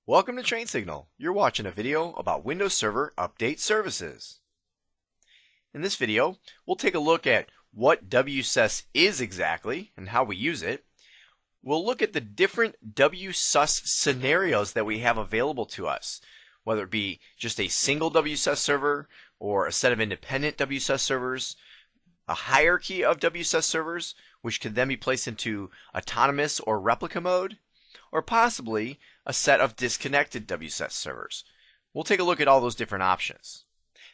Welcome to Train Signal. You're watching a video about Windows Server Update Services. In this video, we'll take a look at what Wsus is exactly and how we use it. We'll look at the different Wsus scenarios that we have available to us, whether it be just a single Wsus server or a set of independent Wsus servers, a hierarchy of Wsus servers, which could then be placed into autonomous or replica mode, or possibly a set of disconnected Wsus servers. We'll take a look at all those different options.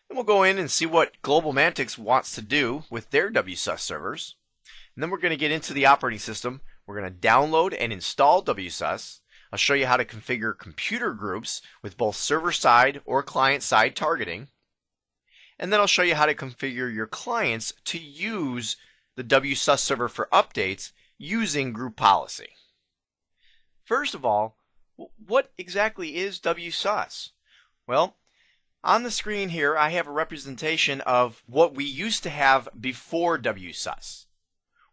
Then we'll go in and see what Global Mantic wants to do with their Wsus servers. And then we're going to get into the operating system. We're going to download and install Wsus. I'll show you how to configure computer groups with both server-side or client-side targeting. And then I'll show you how to configure your clients to use the Wsus server for updates using group policy. First of all, what exactly is Wsus? Well, on the screen here I have a representation of what we used to have before Wsus.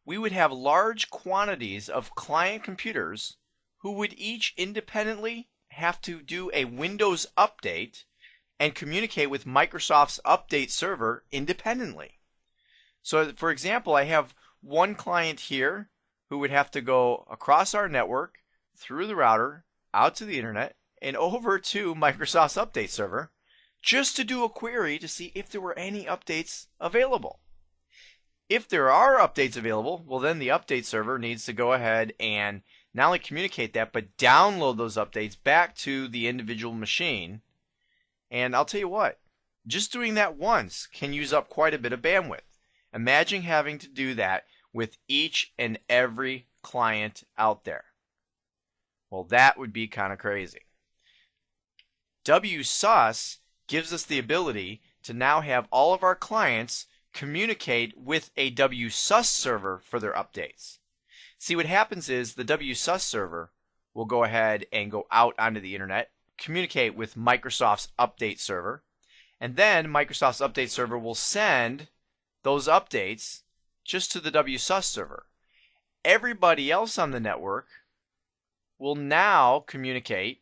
We would have large quantities of client computers who would each independently have to do a Windows update and communicate with Microsoft's update server independently. So for example, I have one client here who would have to go across our network, through the router, out to the internet, and over to Microsoft's update server just to do a query to see if there were any updates available. If there are updates available, well then the update server needs to go ahead and not only communicate that, but download those updates back to the individual machine. And I'll tell you what, just doing that once can use up quite a bit of bandwidth. Imagine having to do that with each and every client out there. Well, that would be kind of crazy. Wsus gives us the ability to now have all of our clients communicate with a Wsus server for their updates. See, what happens is the Wsus server will go ahead and go out onto the internet, communicate with Microsoft's update server, and then Microsoft's update server will send those updates just to the Wsus server. Everybody else on the network will now communicate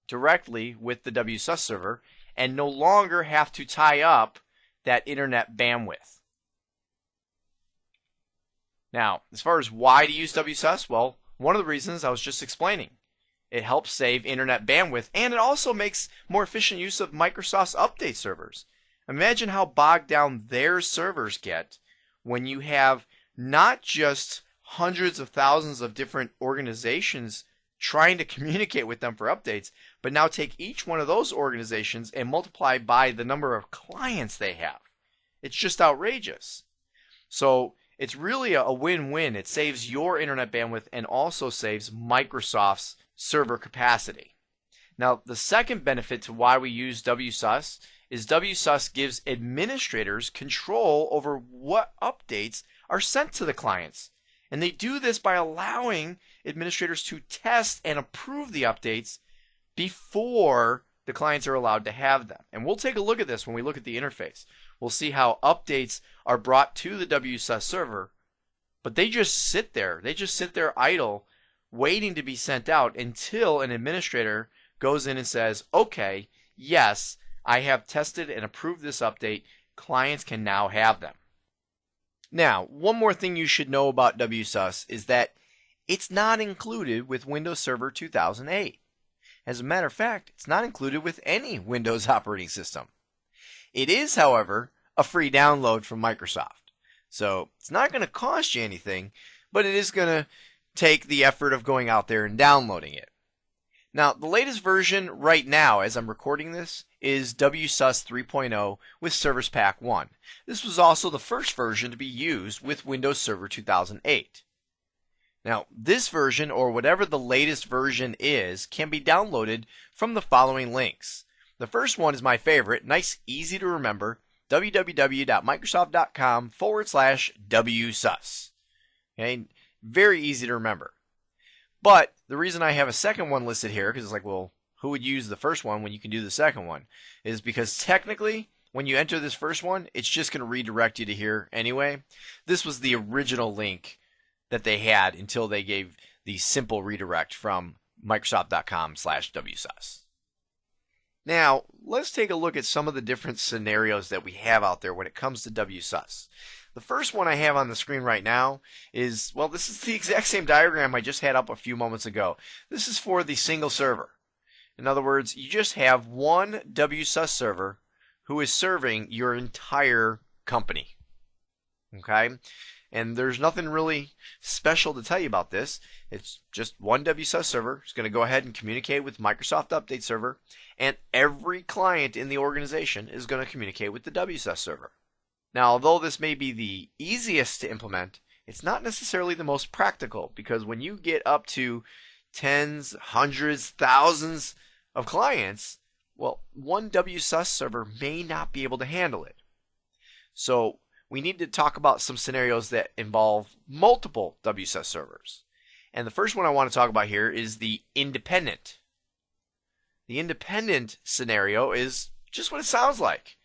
directly with the Wsus server and no longer have to tie up that internet bandwidth. Now, as far as why to use Wsus, well, one of the reasons I was just explaining. It helps save internet bandwidth, and it also makes more efficient use of Microsoft's update servers. Imagine how bogged down their servers get when you have not just hundreds of thousands of different organizations trying to communicate with them for updates, but now take each one of those organizations and multiply by the number of clients they have. It's just outrageous. So it's really a win-win. It saves your internet bandwidth and also saves Microsoft's server capacity. Now, the second benefit to why we use Wsus is Wsus gives administrators control over what updates are sent to the clients. And they do this by allowing administrators to test and approve the updates before the clients are allowed to have them. And we'll take a look at this when we look at the interface. We'll see how updates are brought to the Wsus server, but they just sit there. They just sit there idle, waiting to be sent out until an administrator goes in and says, okay, yes, I have tested and approved this update. Clients can now have them. Now, one more thing you should know about Wsus is that it's not included with Windows Server 2008. As a matter of fact, it's not included with any Windows operating system. It is, however, a free download from Microsoft. So it's not going to cost you anything, but it is going to take the effort of going out there and downloading it. Now, the latest version right now, as I'm recording this, is Wsus 3.0 with Service Pack 1. This was also the first version to be used with Windows Server 2008. Now, this version, or whatever the latest version is, can be downloaded from the following links. The first one is my favorite, nice, easy to remember, www.microsoft.com/Wsus. Okay, very easy to remember. But the reason I have a second one listed here, because it's like, well, who would use the first one when you can do the second one, is because technically, when you enter this first one, it's just going to redirect you to here anyway. This was the original link that they had until they gave the simple redirect from Microsoft.com/Wsus. Now, let's take a look at some of the different scenarios that we have out there when it comes to Wsus. The first one I have on the screen right now is, well, this is the exact same diagram I just had up a few moments ago. This is for the single server. In other words, you just have one Wsus server who is serving your entire company. Okay? And there's nothing really special to tell you about this. It's just one Wsus server. It's going to go ahead and communicate with Microsoft Update Server, and every client in the organization is going to communicate with the Wsus server. Now, although this may be the easiest to implement, it's not necessarily the most practical, because when you get up to tens, hundreds, thousands of clients, well, one Wsus server may not be able to handle it. So we need to talk about some scenarios that involve multiple Wsus servers. And the first one I want to talk about here is the independent. The independent scenario is just what it sounds like.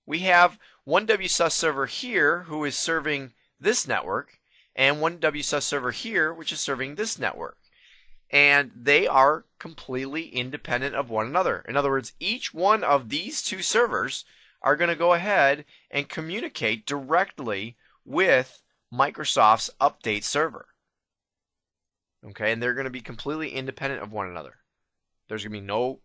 We have one Wsus server here who is serving this network, and one Wsus server here which is serving this network. And they are completely independent of one another. In other words, each one of these two servers are going to go ahead and communicate directly with Microsoft's Update Server. Okay, and they're going to be completely independent of one another. There's going to be no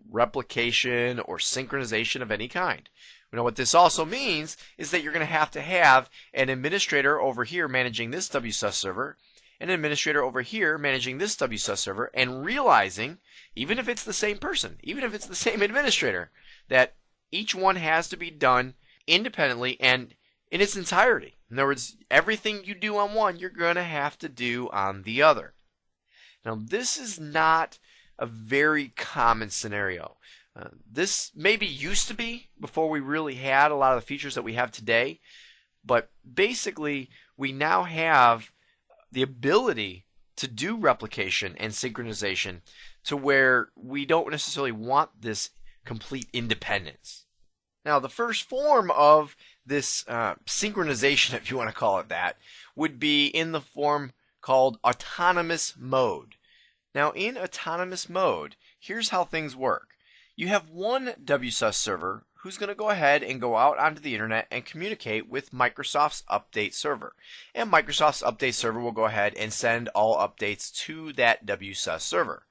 replication or synchronization of any kind. Now, what this also means is that you're going to have an administrator over here managing this Wsus server, an administrator over here managing this Wsus server, and realizing, even if it's the same person, even if it's the same administrator, that each one has to be done independently and in its entirety. In other words, everything you do on one, you're going to have to do on the other. Now, this is not a very common scenario. This maybe used to be before we really had a lot of the features that we have today, but basically we now have the ability to do replication and synchronization to where we don't necessarily want this complete independence. Now, the first form of this synchronization, if you want to call it that, would be in the form called autonomous mode. Now, in autonomous mode, here's how things work. You have one Wsus server who's going to go ahead and go out onto the internet and communicate with Microsoft's Update Server. And Microsoft's Update Server will go ahead and send all updates to that Wsus server.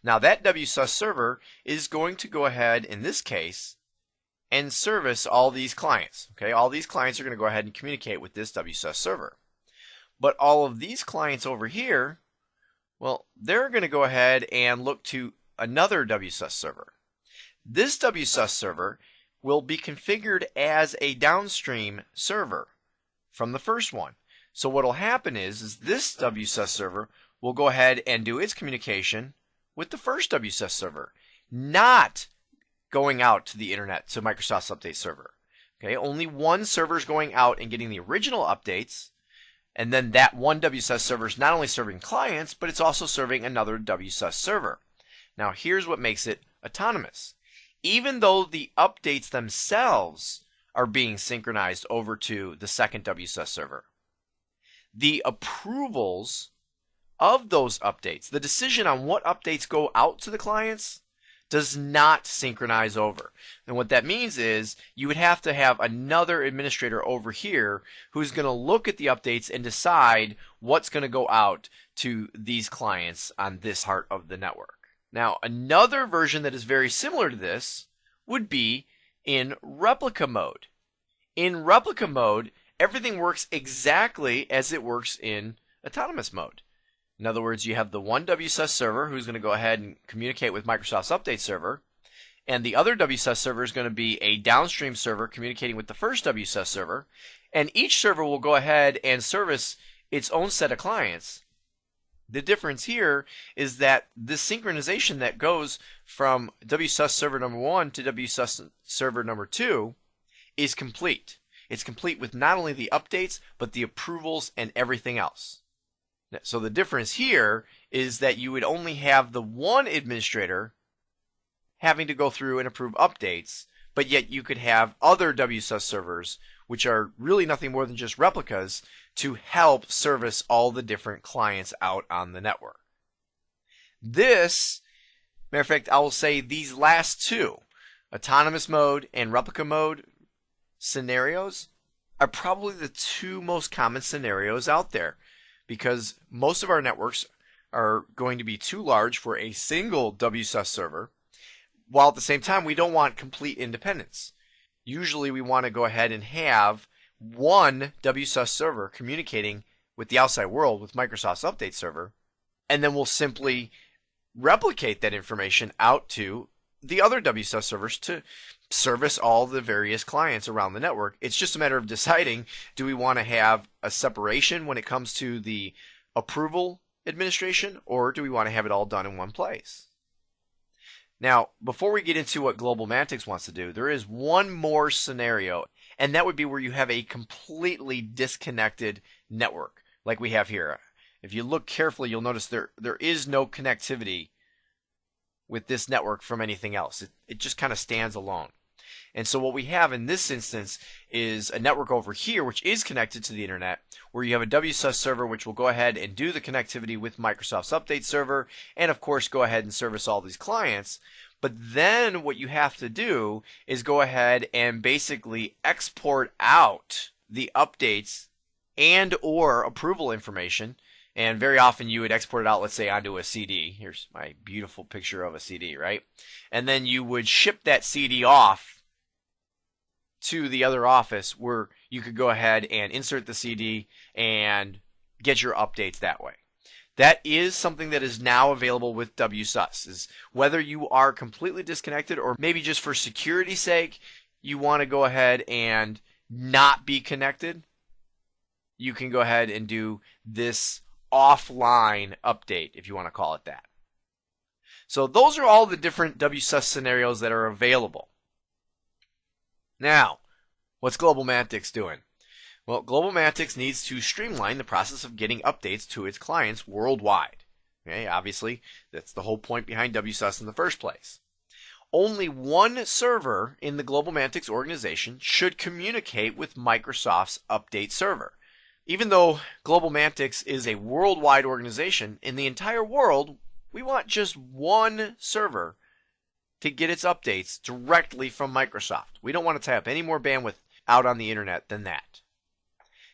Now, that Wsus server is going to go ahead, in this case, and service all these clients. Okay, all these clients are going to go ahead and communicate with this Wsus server. But all of these clients over here, well, they're going to go ahead and look to another Wsus server. This Wsus server will be configured as a downstream server from the first one. So what will happen is this Wsus server will go ahead and do its communication with the first Wsus server, not going out to the internet to Microsoft's Update Server. Okay, only one server is going out and getting the original updates, and then that one Wsus server is not only serving clients, but it's also serving another Wsus server. Now, here's what makes it autonomous. Even though the updates themselves are being synchronized over to the second Wsus server, the approvals of those updates, the decision on what updates go out to the clients, does not synchronize over. And what that means is you would have to have another administrator over here who's going to look at the updates and decide what's going to go out to these clients on this part of the network. Now, another version that is very similar to this would be in replica mode. In replica mode, everything works exactly as it works in autonomous mode. In other words, you have the one Wsus server who's going to go ahead and communicate with Microsoft's Update Server, and the other Wsus server is going to be a downstream server communicating with the first Wsus server, and each server will go ahead and service its own set of clients. The difference here is that the synchronization that goes from Wsus server number 1 to Wsus server number 2 is complete. It's complete with not only the updates, but the approvals and everything else. So the difference here is that you would only have the one administrator having to go through and approve updates, but yet you could have other Wsus servers, which are really nothing more than just replicas, to help service all the different clients out on the network. This, matter of fact, I will say these last two, autonomous mode and replica mode scenarios, are probably the two most common scenarios out there because most of our networks are going to be too large for a single Wsus server, while at the same time we don't want complete independence. Usually we want to go ahead and have one Wsus server communicating with the outside world with Microsoft's update server, and then we'll simply replicate that information out to the other Wsus servers to service all the various clients around the network. It's just a matter of deciding, do we want to have a separation when it comes to the approval administration, or do we want to have it all done in one place? Now, before we get into what GlobalMantics wants to do, there is one more scenario, and that would be where you have a completely disconnected network, like we have here. If you look carefully, you'll notice there is no connectivity with this network from anything else. It just kind of stands alone. And so what we have in this instance is a network over here which is connected to the internet, where you have a Wsus server which will go ahead and do the connectivity with Microsoft's update server, and of course go ahead and service all these clients. But then what you have to do is go ahead and basically export out the updates and or approval information. And very often you would export it out, let's say, onto a CD. Here's my beautiful picture of a CD, right? And then you would ship that CD off to the other office where you could go ahead and insert the CD and get your updates that way. That is something that is now available with Wsus. Is whether you are completely disconnected or maybe just for security's sake, you want to go ahead and not be connected, you can go ahead and do this offline update, if you want to call it that. So those are all the different Wsus scenarios that are available. Now, what's GlobalMantics doing? Well, GlobalMantics needs to streamline the process of getting updates to its clients worldwide. Okay, obviously, that's the whole point behind Wsus in the first place. Only one server in the GlobalMantics organization should communicate with Microsoft's update server. Even though GlobalMantics is a worldwide organization, in the entire world, we want just one server to get its updates directly from Microsoft. We don't want to tie up any more bandwidth out on the internet than that.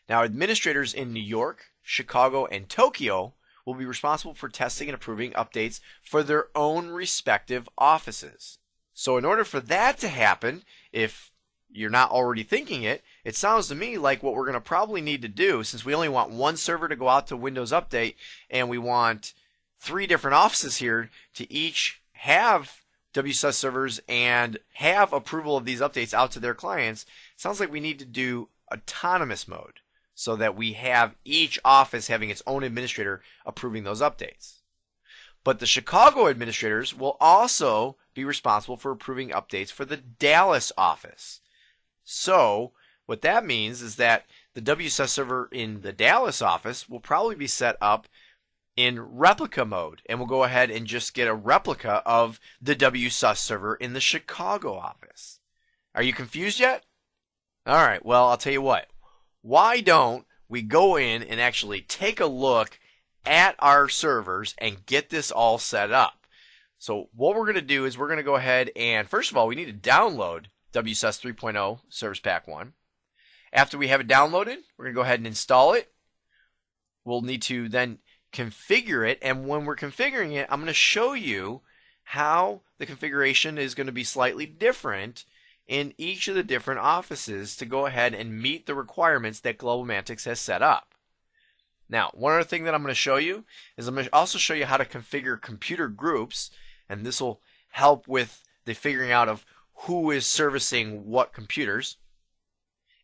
Now, administrators in New York, Chicago, and Tokyo will be responsible for testing and approving updates for their own respective offices. So in order for that to happen, if you're not already thinking it, it sounds to me like what we're going to probably need to do, since we only want one server to go out to Windows Update, and we want 3 different offices here to each have Wsus servers and have approval of these updates out to their clients, it sounds like we need to do autonomous mode so that we have each office having its own administrator approving those updates. But the Chicago administrators will also be responsible for approving updates for the Dallas office. So what that means is that the Wsus server in the Dallas office will probably be set up in replica mode, and we'll go ahead and just get a replica of the Wsus server in the Chicago office. Are you confused yet? All right, well, I'll tell you what. Why don't we go in and actually take a look at our servers and get this all set up? So what we're going to do is we're going to go ahead and, first of all, we need to download Wsus 3.0 Service Pack 1. After we have it downloaded, we're going to go ahead and install it. We'll need to then configure it, and when we're configuring it, I'm going to show you how the configuration is going to be slightly different in each of the different offices to go ahead and meet the requirements that GlobalMantics has set up. Now, one other thing that I'm going to show you is I'm going to also show you how to configure computer groups, and this will help with the figuring out of who is servicing what computers,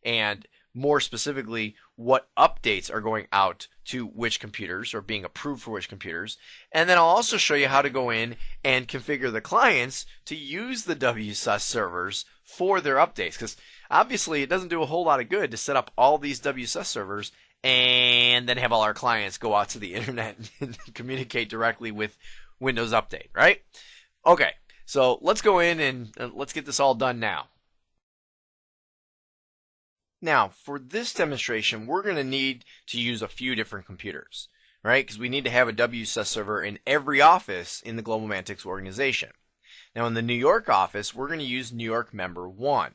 and more specifically, what updates are going out to which computers or being approved for which computers. And then I'll also show you how to go in and configure the clients to use the Wsus servers for their updates. Because obviously it doesn't do a whole lot of good to set up all these Wsus servers and then have all our clients go out to the internet and communicate directly with Windows Update, right? Okay, so let's go in and let's get this all done now. Now, for this demonstration, we're going to need to use a few different computers. right? Because we need to have a Wsus server in every office in the Global Mantics organization. Now in the New York office, we're going to use New York member 1.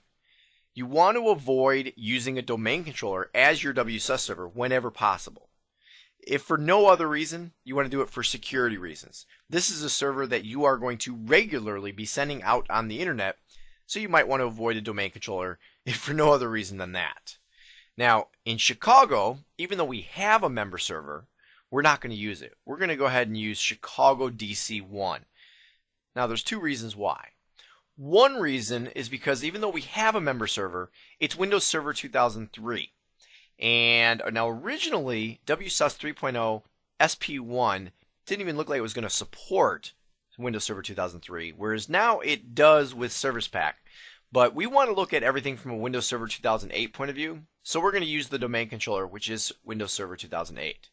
You want to avoid using a domain controller as your Wsus server whenever possible. If for no other reason, you want to do it for security reasons. This is a server that you are going to regularly be sending out on the internet, so you might want to avoid a domain controller if for no other reason than that. Now, in Chicago, even though we have a member server, we're not going to use it. We're going to go ahead and use Chicago DC1. Now, there's 2 reasons why. One reason is because even though we have a member server, it's Windows Server 2003. And now originally, Wsus 3.0 SP1 didn't even look like it was going to support Windows Server 2003, whereas now it does with Service Pack. But we want to look at everything from a Windows Server 2008 point of view, so we're going to use the domain controller, which is Windows Server 2008.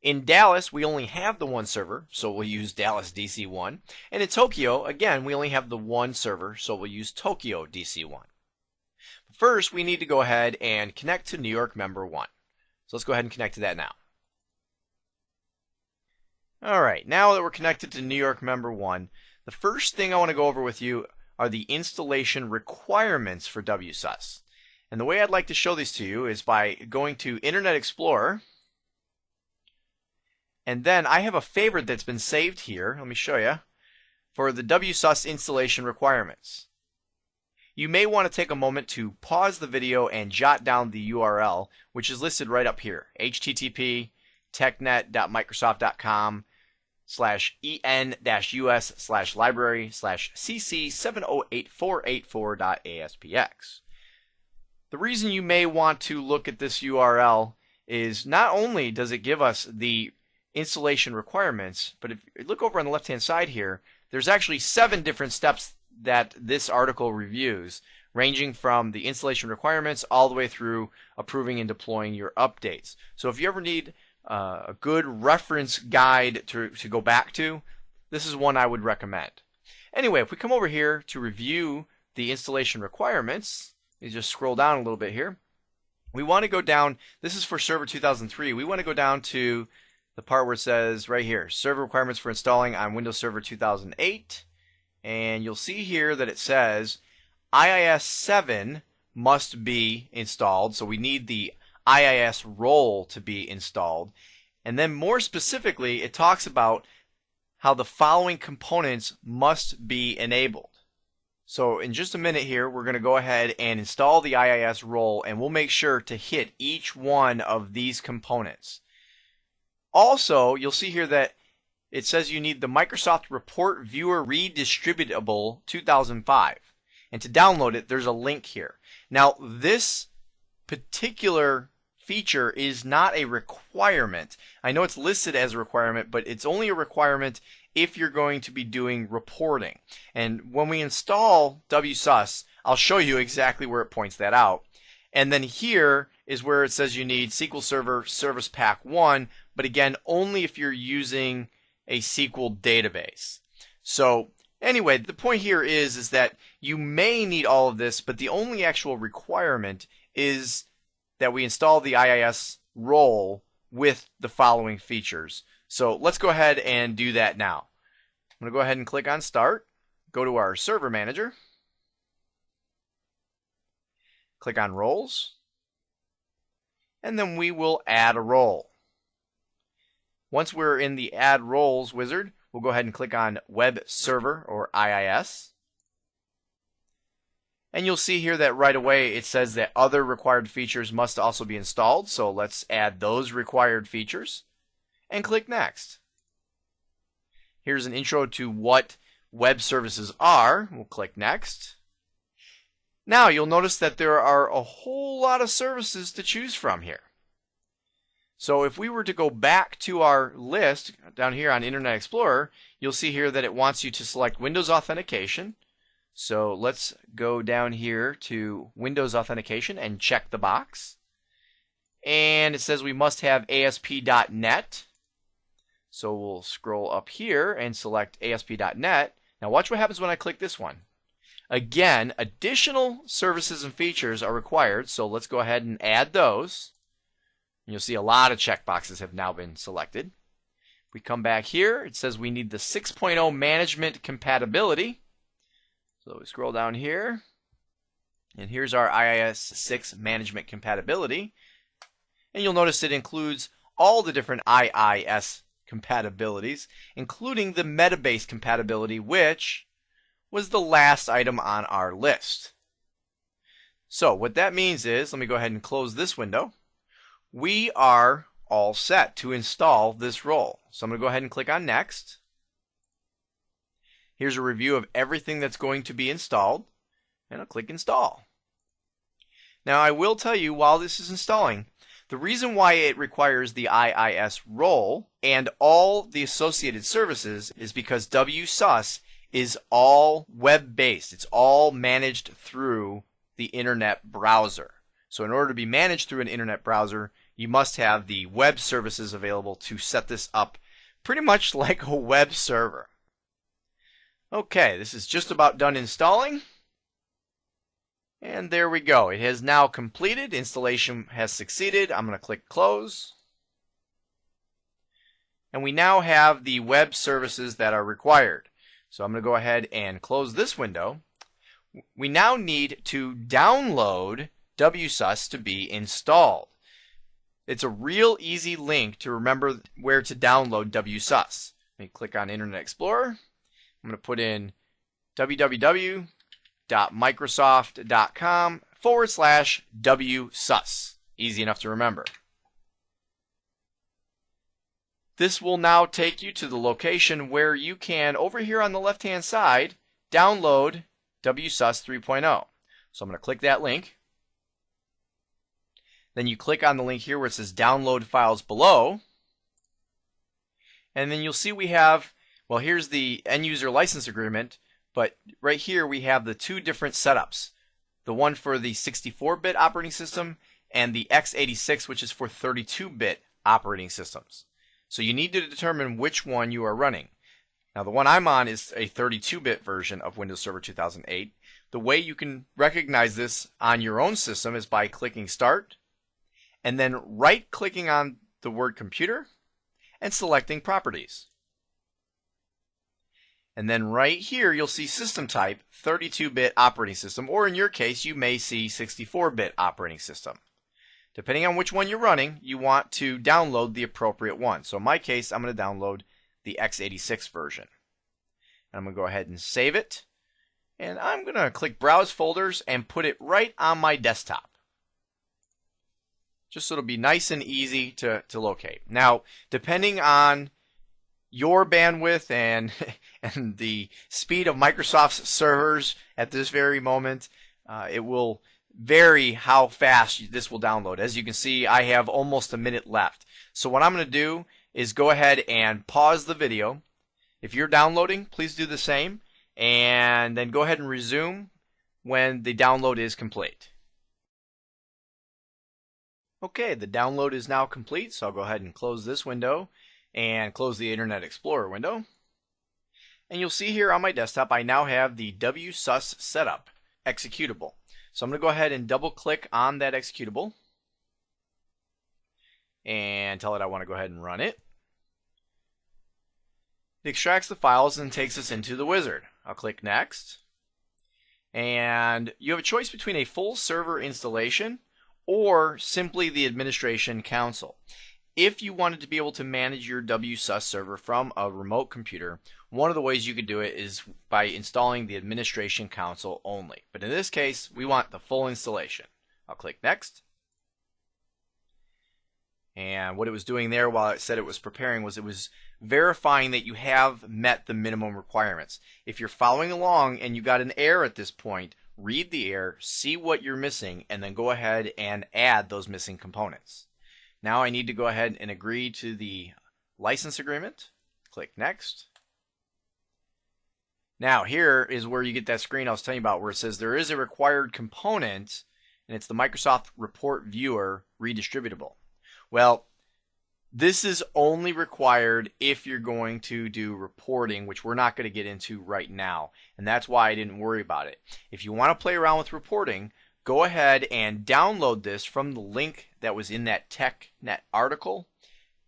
In Dallas, we only have the 1 server, so we'll use Dallas DC1. And in Tokyo, again, we only have the 1 server, so we'll use Tokyo DC1. First, we need to go ahead and connect to New York member 1. So let's go ahead and connect to that now. Alright, now that we're connected to New York member 1, the first thing I want to go over with you are the installation requirements for Wsus. And the way I'd like to show these to you is by going to Internet Explorer. And then I have a favorite that's been saved here, let me show you, for the Wsus installation requirements. You may want to take a moment to pause the video and jot down the URL, which is listed right up here, http://en-us/library/cc708484.aspx. The reason you may want to look at this URL is not only does it give us the installation requirements, but if you look over on the left-hand side here, there's actually 7 different steps that this article reviews, ranging from the installation requirements all the way through approving and deploying your updates. So if you ever need a good reference guide to go back to, this is one I would recommend. Anyway, if we come over here to review the installation requirements, you just scroll down a little bit here. We want to go down, this is for Server 2003, we want to go down to the part where it says right here, server requirements for installing on Windows Server 2008. And you'll see here that it says IIS 7 must be installed. So we need the IIS role to be installed. And then more specifically, it talks about how the following components must be enabled. So in just a minute here, we're going to go ahead and install the IIS role, and we'll make sure to hit each one of these components. Also, you'll see here that it says you need the Microsoft Report Viewer Redistributable 2005. And to download it, there's a link here. Now, this particular feature is not a requirement. I know it's listed as a requirement, but it's only a requirement if you're going to be doing reporting. And when we install Wsus, I'll show you exactly where it points that out. And then here is where it says you need SQL Server Service Pack 1, but again, only if you're using a SQL database. So anyway, the point here is that you may need all of this, but the only actual requirement is that we install the IIS role with the following features. So let's go ahead and do that now. I'm going to go ahead and click on Start, go to our Server Manager, click on Roles, and then we will add a role. Once we're in the Add Roles wizard, we'll go ahead and click on Web Server or IIS. And you'll see here that right away it says that other required features must also be installed. So let's add those required features and click Next. Here's an intro to what web services are. We'll click Next. Now you'll notice that there are a whole lot of services to choose from here. So if we were to go back to our list down here on Internet Explorer, you'll see here that it wants you to select Windows Authentication. So let's go down here to Windows Authentication and check the box. And it says we must have ASP.NET. So we'll scroll up here and select ASP.NET. Now watch what happens when I click this one. Again, additional services and features are required, so let's go ahead and add those. You'll see a lot of checkboxes have now been selected. We come back here, it says we need the 6.0 management compatibility. So we scroll down here, and here's our IIS 6 management compatibility. And you'll notice it includes all the different IIS compatibilities, including the Metabase compatibility, which was the last item on our list. So what that means is, let me go ahead and close this window. We are all set to install this role. So I'm going to go ahead and click on Next. Here's a review of everything that's going to be installed, and I'll click Install. Now I will tell you, while this is installing, the reason why it requires the IIS role and all the associated services is because Wsus is all web-based. It's all managed through the internet browser. So in order to be managed through an internet browser, you must have the web services available to set this up pretty much like a web server. Okay, this is just about done installing. And there we go. It has now completed. Installation has succeeded. I'm going to click Close. And we now have the web services that are required. So I'm going to go ahead and close this window. We now need to download Wsus to be installed. It's a real easy link to remember where to download Wsus. Let me click on Internet Explorer. I'm going to put in www.microsoft.com/Wsus. Easy enough to remember. This will now take you to the location where you can, over here on the left-hand side, download Wsus 3.0. So I'm going to click that link. Then you click on the link here where it says Download Files Below. And then you'll see we have, well, here's the end user license agreement, but right here we have the two different setups. The one for the 64-bit operating system and the x86, which is for 32-bit operating systems. So you need to determine which one you are running. Now the one I'm on is a 32-bit version of Windows Server 2008. The way you can recognize this on your own system is by clicking Start, and then right-clicking on the word Computer and selecting Properties. And then right here you'll see System Type 32-bit operating system, or in your case you may see 64-bit operating system. Depending on which one you're running, you want to download the appropriate one. So in my case, I'm going to download the x86 version. And I'm going to go ahead and save it. And I'm going to click Browse Folders and put it right on my desktop, just so it'll be nice and easy to locate. Now, depending on your bandwidth and the speed of Microsoft's servers at this very moment, it will vary how fast this will download. As you can see, I have almost a minute left. So what I'm going to do is go ahead and pause the video. If you're downloading, please do the same, and then go ahead and resume when the download is complete. Okay, the download is now complete, so I'll go ahead and close this window and close the Internet Explorer window. And you'll see here on my desktop I now have the Wsus setup executable. So I'm going to go ahead and double click on that executable and tell it I want to go ahead and run it. It extracts the files and takes us into the wizard. I'll click Next. And you have a choice between a full server installation or simply the administration console. If you wanted to be able to manage your Wsus server from a remote computer, one of the ways you could do it is by installing the administration console only. But in this case, we want the full installation. I'll click Next. And what it was doing there while it said it was preparing was it was verifying that you have met the minimum requirements. If you're following along and you got an error at this point, read the error, see what you're missing, and then go ahead and add those missing components. Now I need to go ahead and agree to the license agreement. Click Next. Now here is where you get that screen I was telling you about where it says there is a required component, and it's the Microsoft Report Viewer Redistributable. Well, this is only required if you're going to do reporting, which we're not going to get into right now, and that's why I didn't worry about it. If you want to play around with reporting, go ahead and download this from the link that was in that TechNet article,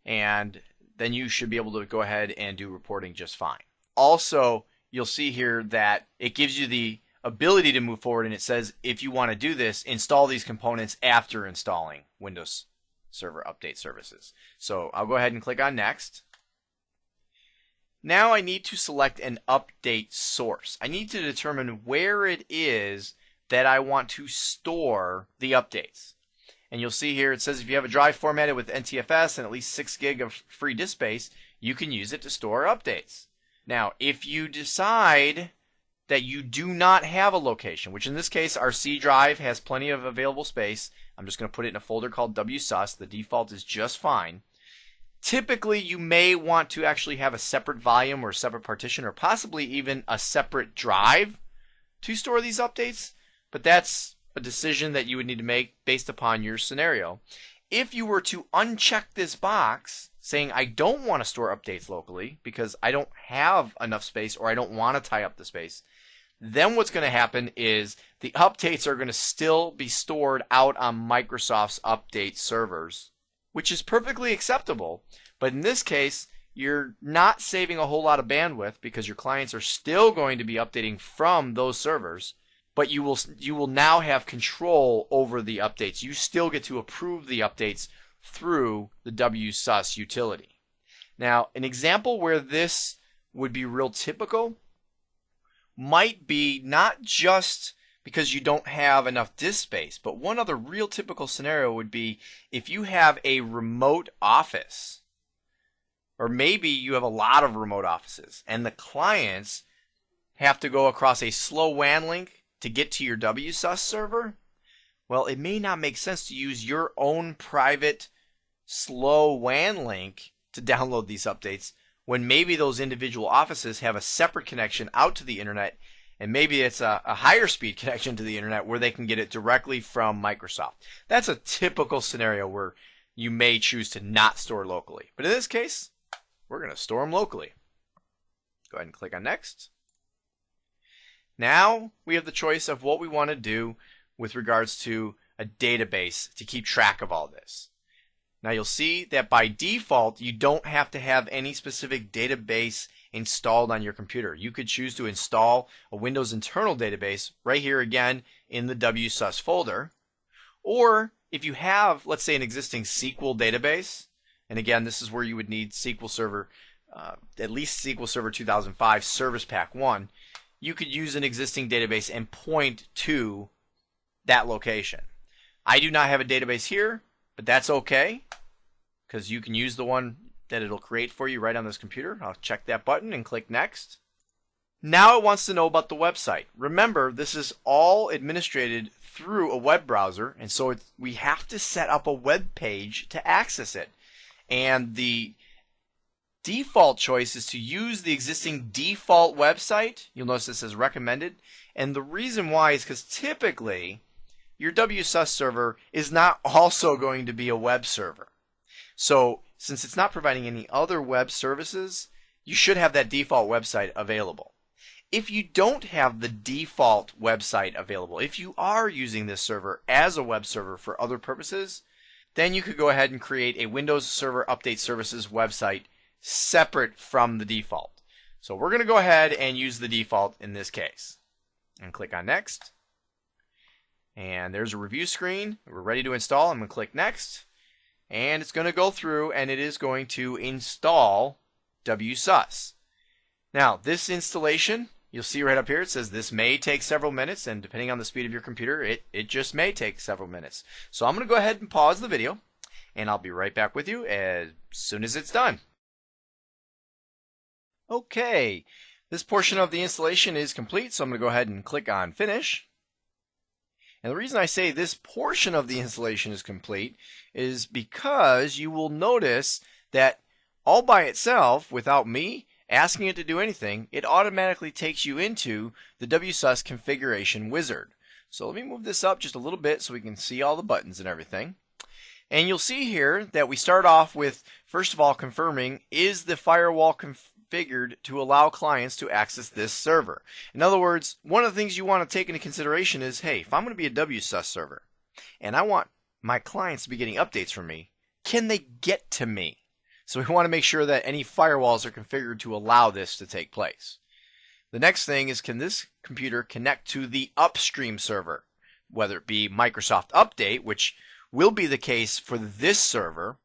and then you should be able to go ahead and do reporting just fine. Also, you'll see here that it gives you the ability to move forward, and it says if you want to do this, install these components after installing Windows Server Update Services. So I'll go ahead and click on Next. Now I need to select an update source. I need to determine where it is that I want to store the updates. And you'll see here it says if you have a drive formatted with NTFS and at least 6 gig of free disk space, you can use it to store updates. Now, if you decide that you do not have a location, which in this case our C drive has plenty of available space, I'm just going to put it in a folder called Wsus. The default is just fine. Typically, you may want to actually have a separate volume or a separate partition or possibly even a separate drive to store these updates, but that's a decision that you would need to make based upon your scenario. If you were to uncheck this box saying I don't want to store updates locally because I don't have enough space or I don't want to tie up the space, then what's going to happen is the updates are going to still be stored out on Microsoft's update servers, which is perfectly acceptable. But in this case, you're not saving a whole lot of bandwidth because your clients are still going to be updating from those servers, but you will now have control over the updates. You still get to approve the updates through the Wsus utility. Now, an example where this would be real typical might be not just because you don't have enough disk space, but one other real typical scenario would be if you have a remote office, or maybe you have a lot of remote offices, and the clients have to go across a slow WAN link to get to your Wsus server. Well, it may not make sense to use your own private slow WAN link to download these updates when maybe those individual offices have a separate connection out to the internet, and maybe it's a higher speed connection to the internet where they can get it directly from Microsoft. That's a typical scenario where you may choose to not store locally. But in this case, we're going to store them locally. Go ahead and click on Next. Now we have the choice of what we want to do with regards to a database to keep track of all this. Now you'll see that by default, you don't have to have any specific database installed on your computer. You could choose to install a Windows internal database right here again in the Wsus folder. Or if you have, let's say, an existing SQL database, and again, this is where you would need SQL Server, at least SQL Server 2005 Service Pack 1, you could use an existing database and point to that location. I do not have a database here, but that's okay, because you can use the one that it'll create for you right on this computer. I'll check that button and click Next. Now it wants to know about the website. Remember, this is all administrated through a web browser, and so we have to set up a web page to access it. And the default choice is to use the existing default website. You'll notice it says recommended, and the reason why is because typically your Wsus server is not also going to be a web server. So since it's not providing any other web services, you should have that default website available. If you don't have the default website available, if you are using this server as a web server for other purposes, then you could go ahead and create a Windows Server Update Services website separate from the default. So we're going to go ahead and use the default in this case. And click on Next. And there's a review screen. We're ready to install. I'm going to click Next. And it's going to go through and it is going to install Wsus. Now, this installation, you'll see right up here, it says this may take several minutes, and depending on the speed of your computer, it just may take several minutes. So I'm going to go ahead and pause the video, and I'll be right back with you as soon as it's done. Okay, this portion of the installation is complete, so I'm going to go ahead and click on Finish. And the reason I say this portion of the installation is complete is because you will notice that all by itself, without me asking it to do anything, it automatically takes you into the Wsus configuration wizard. So let me move this up just a little bit so we can see all the buttons and everything. And you'll see here that we start off with, first of all, confirming, is the firewall configured to allow clients to access this server. In other words, one of the things you want to take into consideration is, hey, if I'm going to be a Wsus server and I want my clients to be getting updates from me, can they get to me? So we want to make sure that any firewalls are configured to allow this to take place. The next thing is, can this computer connect to the upstream server, whether it be Microsoft Update, which will be the case for this server,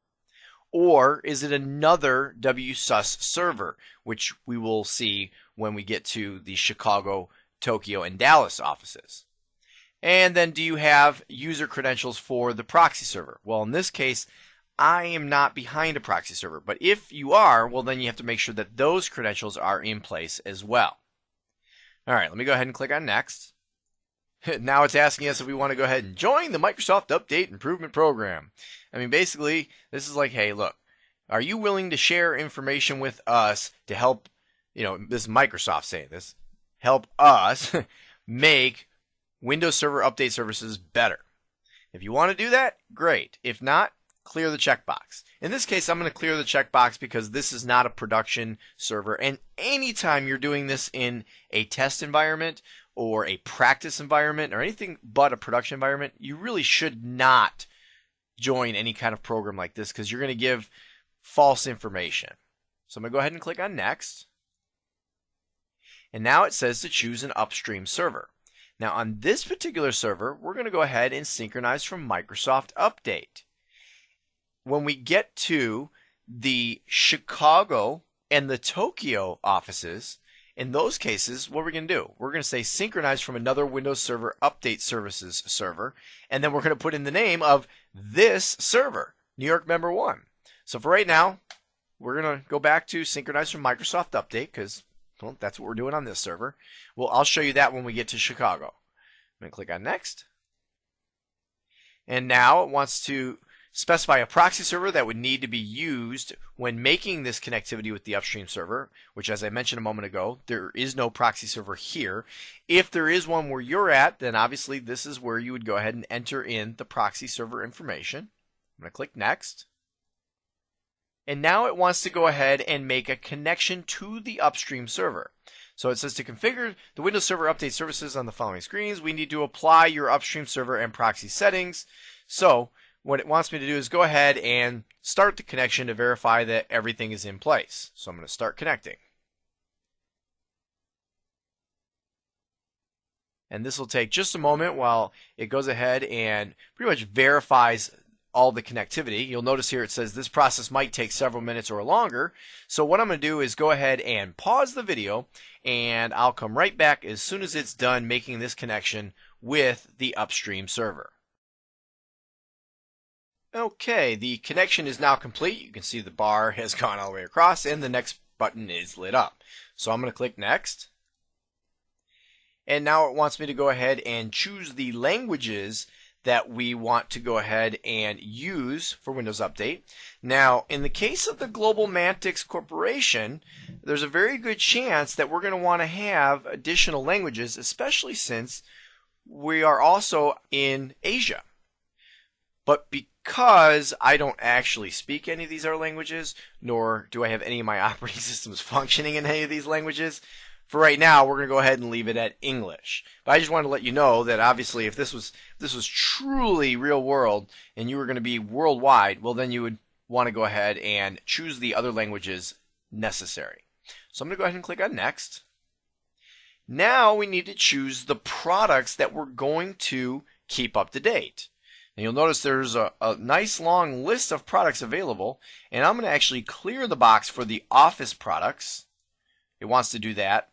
or is it another Wsus server, which we will see when we get to the Chicago, Tokyo, and Dallas offices. And then, do you have user credentials for the proxy server? Well, in this case, I am not behind a proxy server, but if you are, well, then you have to make sure that those credentials are in place as well. All right, let me go ahead and click on Next. Now it's asking us if we want to go ahead and join the Microsoft Update Improvement Program. I mean, basically, this is like, hey, look, are you willing to share information with us to help, this is Microsoft saying this, help us make Windows Server Update services better? If you want to do that, great. If not, clear the checkbox. In this case, I'm going to clear the checkbox because this is not a production server. And anytime you're doing this in a test environment or a practice environment or anything but a production environment, you really should not join any kind of program like this because you're going to give false information. So I'm going to go ahead and click on Next. And now it says to choose an upstream server. Now on this particular server, we're going to go ahead and synchronize from Microsoft Update. When we get to the Chicago and the Tokyo offices, in those cases, what we're going to do, we're going to say synchronize from another Windows Server Update Services server, and then we're going to put in the name of this server, New York Member 1. So for right now, we're going to go back to synchronize from Microsoft Update because, well, that's what we're doing on this server. Well, I'll show you that when we get to Chicago. I'm going to click on Next. And now it wants to specify a proxy server that would need to be used when making this connectivity with the upstream server, which, as I mentioned a moment ago, there is no proxy server here. If there is one where you're at, then obviously this is where you would go ahead and enter in the proxy server information. I'm going to click Next. And now it wants to go ahead and make a connection to the upstream server. So it says to configure the Windows Server Update services on the following screens, we need to apply your upstream server and proxy settings. So what it wants me to do is go ahead and start the connection to verify that everything is in place. So I'm going to start connecting. And this will take just a moment while it goes ahead and pretty much verifies all the connectivity. You'll notice here it says this process might take several minutes or longer. So what I'm going to do is go ahead and pause the video, and I'll come right back as soon as it's done making this connection with the upstream server. Okay, the connection is now complete. You can see the bar has gone all the way across and the next button is lit up. So I'm going to click Next. And now it wants me to go ahead and choose the languages that we want to go ahead and use for Windows Update. Now, in the case of the Global Mantics Corporation, there's a very good chance that we're going to want to have additional languages, especially since we are also in Asia. But because I don't actually speak any of these other languages, nor do I have any of my operating systems functioning in any of these languages, for right now, we're going to go ahead and leave it at English. But I just wanted to let you know that obviously if this was truly real world and you were going to be worldwide, well then you would want to go ahead and choose the other languages necessary. So I'm going to go ahead and click on Next. Now we need to choose the products that we're going to keep up to date. And you'll notice there's a nice long list of products available, and I'm going to actually clear the box for the Office products. It wants to do that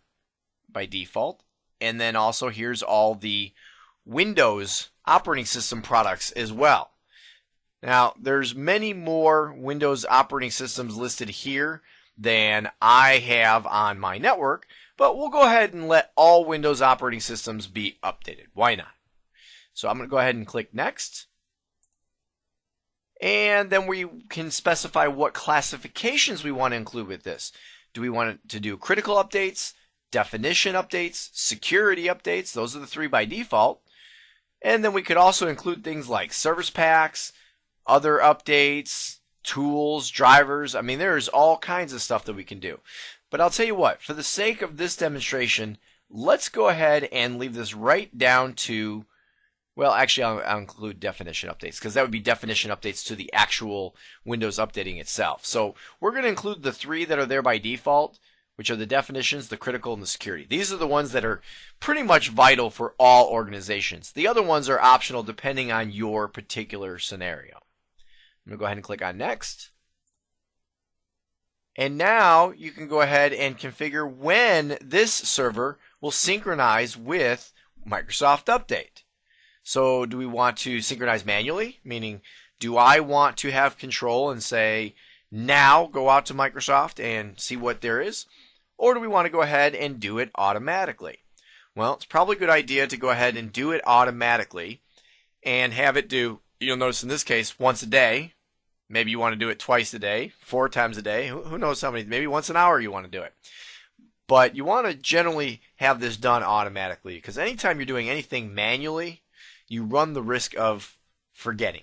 by default. And then also here's all the Windows operating system products as well. Now there's many more Windows operating systems listed here than I have on my network, but we'll go ahead and let all Windows operating systems be updated. Why not? So I'm going to go ahead and click Next. And then we can specify what classifications we want to include with this. Do we want it to do critical updates, definition updates, security updates? Those are the three by default. And then we could also include things like service packs, other updates, tools, drivers. I mean, there's all kinds of stuff that we can do. But I'll tell you what, for the sake of this demonstration, let's go ahead and leave this right down to, well, actually I'll include definition updates, because that would be definition updates to the actual Windows updating itself. So we're going to include the three that are there by default, which are the definitions, the critical, and the security. These are the ones that are pretty much vital for all organizations. The other ones are optional depending on your particular scenario. I'm going to go ahead and click on Next. And now you can go ahead and configure when this server will synchronize with Microsoft Update. So do we want to synchronize manually? Meaning, do I want to have control and say, now go out to Microsoft and see what there is? Or do we want to go ahead and do it automatically? Well, it's probably a good idea to go ahead and do it automatically and have it do, you'll notice in this case, once a day. Maybe you want to do it twice a day, 4 times a day. Who knows how many, maybe once an hour you want to do it. But you want to generally have this done automatically, because anytime you're doing anything manually, you run the risk of forgetting.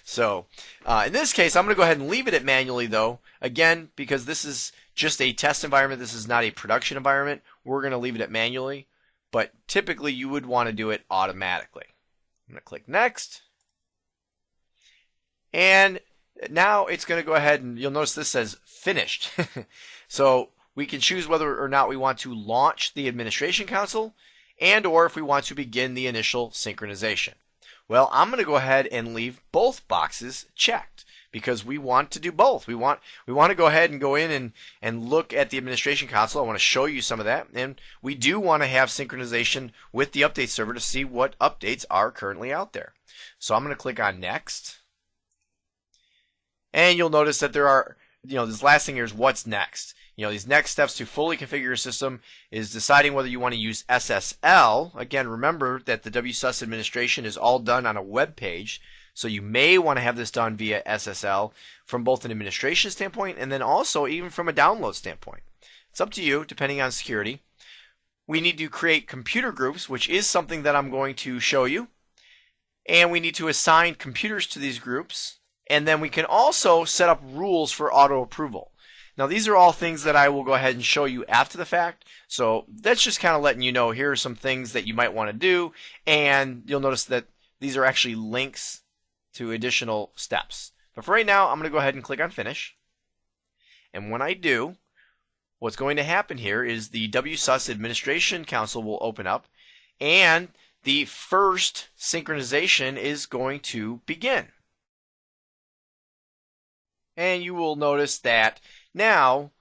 So in this case, I'm going to go ahead and leave it at manually though. Again, because this is just a test environment, this is not a production environment, we're going to leave it at manually. But typically you would want to do it automatically. I'm going to click Next. And now it's going to go ahead and you'll notice this says finished. So we can choose whether or not we want to launch the administration console and or if we want to begin the initial synchronization. Well, I'm going to go ahead and leave both boxes checked because we want to do both. We want to go ahead and go in and look at the administration console. I want to show you some of that. And we do want to have synchronization with the update server to see what updates are currently out there. So I'm going to click on Next. And you'll notice that there are, this last thing here is what's next. These next steps to fully configure your system is deciding whether you want to use SSL. Again, remember that the Wsus administration is all done on a web page, so you may want to have this done via SSL from both an administration standpoint and then also even from a download standpoint. It's up to you, depending on security. We need to create computer groups, which is something that I'm going to show you. And we need to assign computers to these groups. And then we can also set up rules for auto approval. Now these are all things that I will go ahead and show you after the fact. So that's just kind of letting you know here are some things that you might want to do. And you'll notice that these are actually links to additional steps. But for right now, I'm going to go ahead and click on Finish. And when I do, what's going to happen here is the Wsus Administration Console will open up and the first synchronization is going to begin. And you will notice that now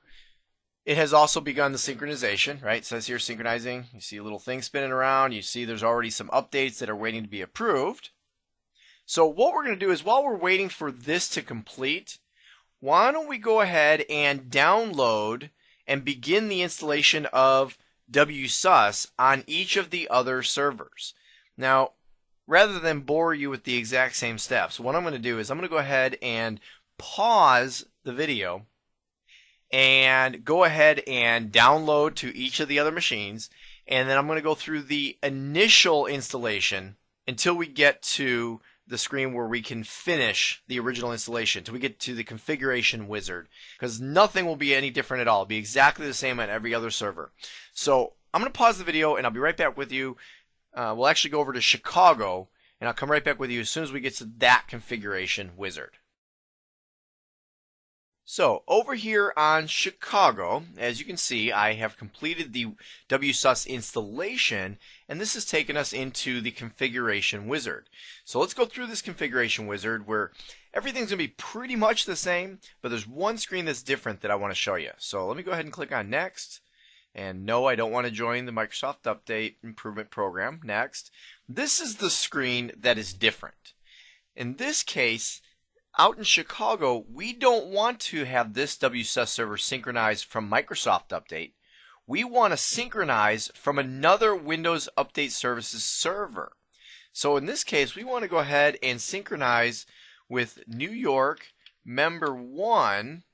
it has also begun the synchronization, right? It says here synchronizing. You see a little thing spinning around. You see there's already some updates that are waiting to be approved. So what we're going to do is while we're waiting for this to complete, why don't we go ahead and download and begin the installation of Wsus on each of the other servers. Now, rather than bore you with the exact same steps, what I'm going to do is I'm going to go ahead and pause the video and go ahead and download to each of the other machines, and then I'm going to go through the initial installation until we get to the screen where we can finish the original installation, until we get to the configuration wizard, because nothing will be any different at all. It'll be exactly the same on every other server. So I'm going to pause the video and I'll be right back with you. We'll actually go over to Chicago and I'll come right back with you as soon as we get to that configuration wizard. So over here on Chicago, as you can see, I have completed the Wsus installation, and this has taken us into the configuration wizard. So let's go through this configuration wizard where everything's going to be pretty much the same, but there's one screen that's different that I want to show you. So let me go ahead and click on Next. And no, I don't want to join the Microsoft Update Improvement Program. Next. This is the screen that is different. In this case, out in Chicago, we don't want to have this Wsus server synchronized from Microsoft Update. We want to synchronize from another Windows Update Services server. So in this case, we want to go ahead and synchronize with New York member 1.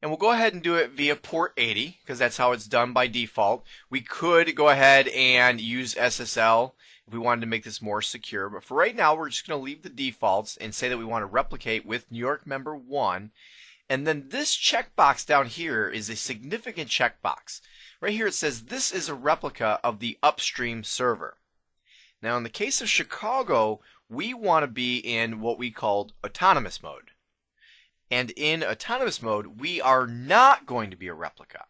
And we'll go ahead and do it via port 80 because that's how it's done by default. We could go ahead and use SSL if we wanted to make this more secure. But for right now, we're just going to leave the defaults and say that we want to replicate with New York member 1. And then this checkbox down here is a significant checkbox. Right here it says this is a replica of the upstream server. Now in the case of Chicago, we want to be in what we called autonomous mode. And in autonomous mode, we are not going to be a replica.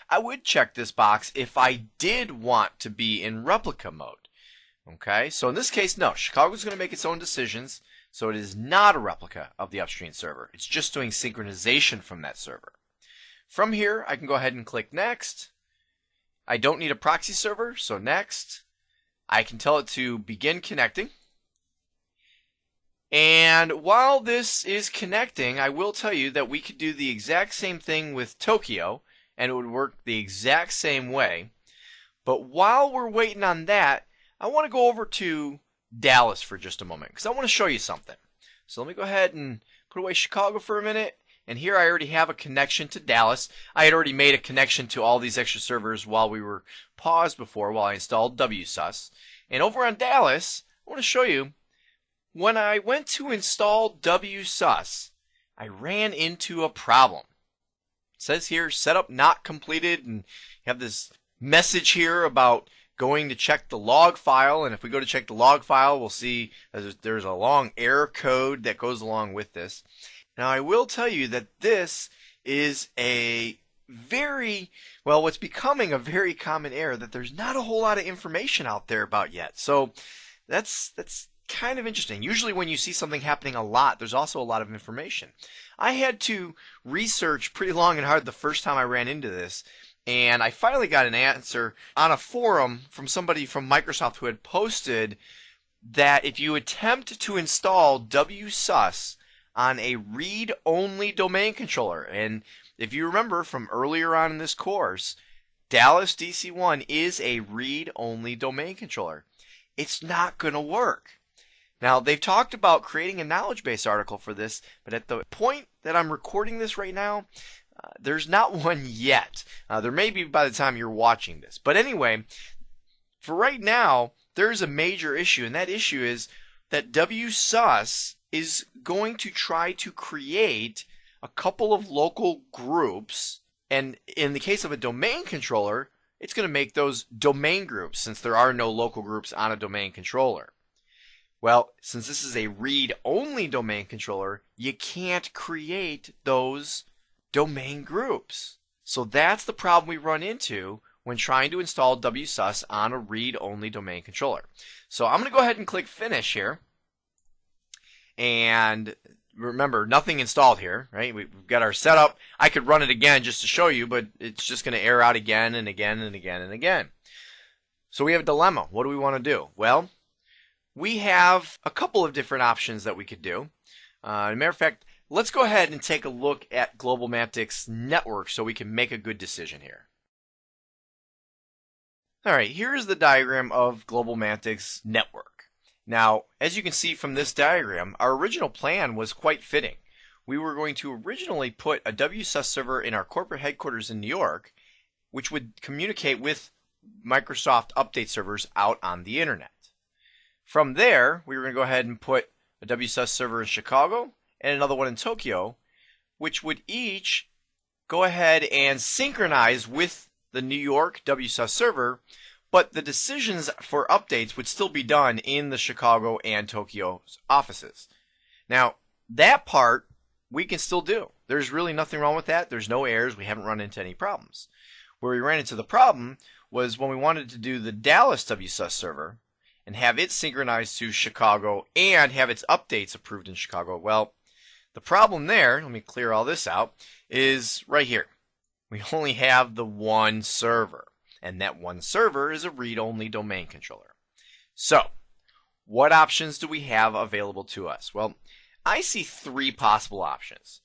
I would check this box if I did want to be in replica mode. Okay, so in this case, no. Chicago's going to make its own decisions, so it is not a replica of the upstream server. It's just doing synchronization from that server. From here, I can go ahead and click Next. I don't need a proxy server, so Next. I can tell it to begin connecting. And while this is connecting, I will tell you that we could do the exact same thing with Tokyo, and it would work the exact same way. But while we're waiting on that, I want to go over to Dallas for just a moment, because I want to show you something. So let me go ahead and put away Chicago for a minute. And here I already have a connection to Dallas. I had already made a connection to all these extra servers while we were paused before, while I installed Wsus. And over on Dallas, I want to show you, when I went to install Wsus, I ran into a problem. It says here, setup not completed, and you have this message here about going to check the log file, and if we go to check the log file, we'll see there's a long error code that goes along with this. Now I will tell you that this is a very, well, what's becoming a very common error that there's not a whole lot of information out there about yet. So that's kind of interesting. Usually when you see something happening a lot, there's also a lot of information. I had to research pretty long and hard the first time I ran into this, and I finally got an answer on a forum from somebody from Microsoft who had posted that if you attempt to install Wsus on a read-only domain controller, and if you remember from earlier on in this course, Dallas DC1 is a read-only domain controller. It's not going to work. Now, they've talked about creating a knowledge base article for this, but at the point that I'm recording this right now, there's not one yet. There may be by the time you're watching this. But anyway, for right now, there's a major issue, and that issue is that Wsus is going to try to create a couple of local groups, and in the case of a domain controller, it's going to make those domain groups, since there are no local groups on a domain controller. Well, since this is a read-only domain controller, you can't create those domain groups. So that's the problem we run into when trying to install Wsus on a read-only domain controller. So I'm going to go ahead and click Finish here. And remember, nothing installed here, right? We've got our setup. I could run it again just to show you, but it's just going to error out again and again and again and again. So we have a dilemma. What do we want to do? Well, we have a couple of different options that we could do. As a matter of fact, let's go ahead and take a look at GlobalMantic's network so we can make a good decision here. Alright, here is the diagram of GlobalMantic's network. Now, as you can see from this diagram, our original plan was quite fitting. We were going to originally put a Wsus server in our corporate headquarters in New York, which would communicate with Microsoft update servers out on the internet. From there, we were going to go ahead and put a Wsus server in Chicago and another one in Tokyo, which would each go ahead and synchronize with the New York Wsus server, but the decisions for updates would still be done in the Chicago and Tokyo offices. Now, that part we can still do. There's really nothing wrong with that. There's no errors. We haven't run into any problems. Where we ran into the problem was when we wanted to do the Dallas Wsus server and have it synchronized to Chicago and have its updates approved in Chicago. Well, the problem there, let me clear all this out, is right here. We only have the one server, and that one server is a read-only domain controller. So, what options do we have available to us? Well, I see three possible options.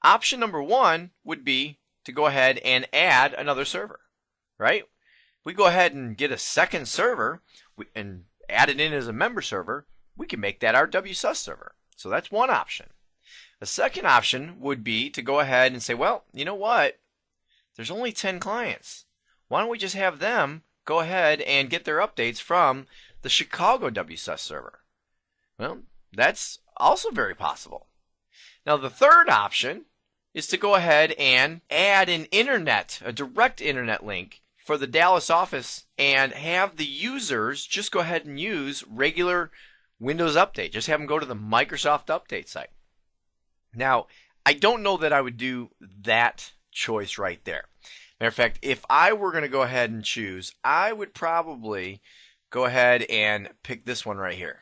Option number one would be to go ahead and add another server, right? We go ahead and get a second server and add it in as a member server, we can make that our Wsus server. So that's one option. A second option would be to go ahead and say, well, you know what? There's only 10 clients. Why don't we just have them go ahead and get their updates from the Chicago Wsus server? Well, that's also very possible. Now the third option is to go ahead and add a direct internet link for the Dallas office and have the users just go ahead and use regular Windows Update. Just have them go to the Microsoft Update site. Now, I don't know that I would do that choice right there. Matter of fact, if I were going to go ahead and choose, I would probably go ahead and pick this one right here.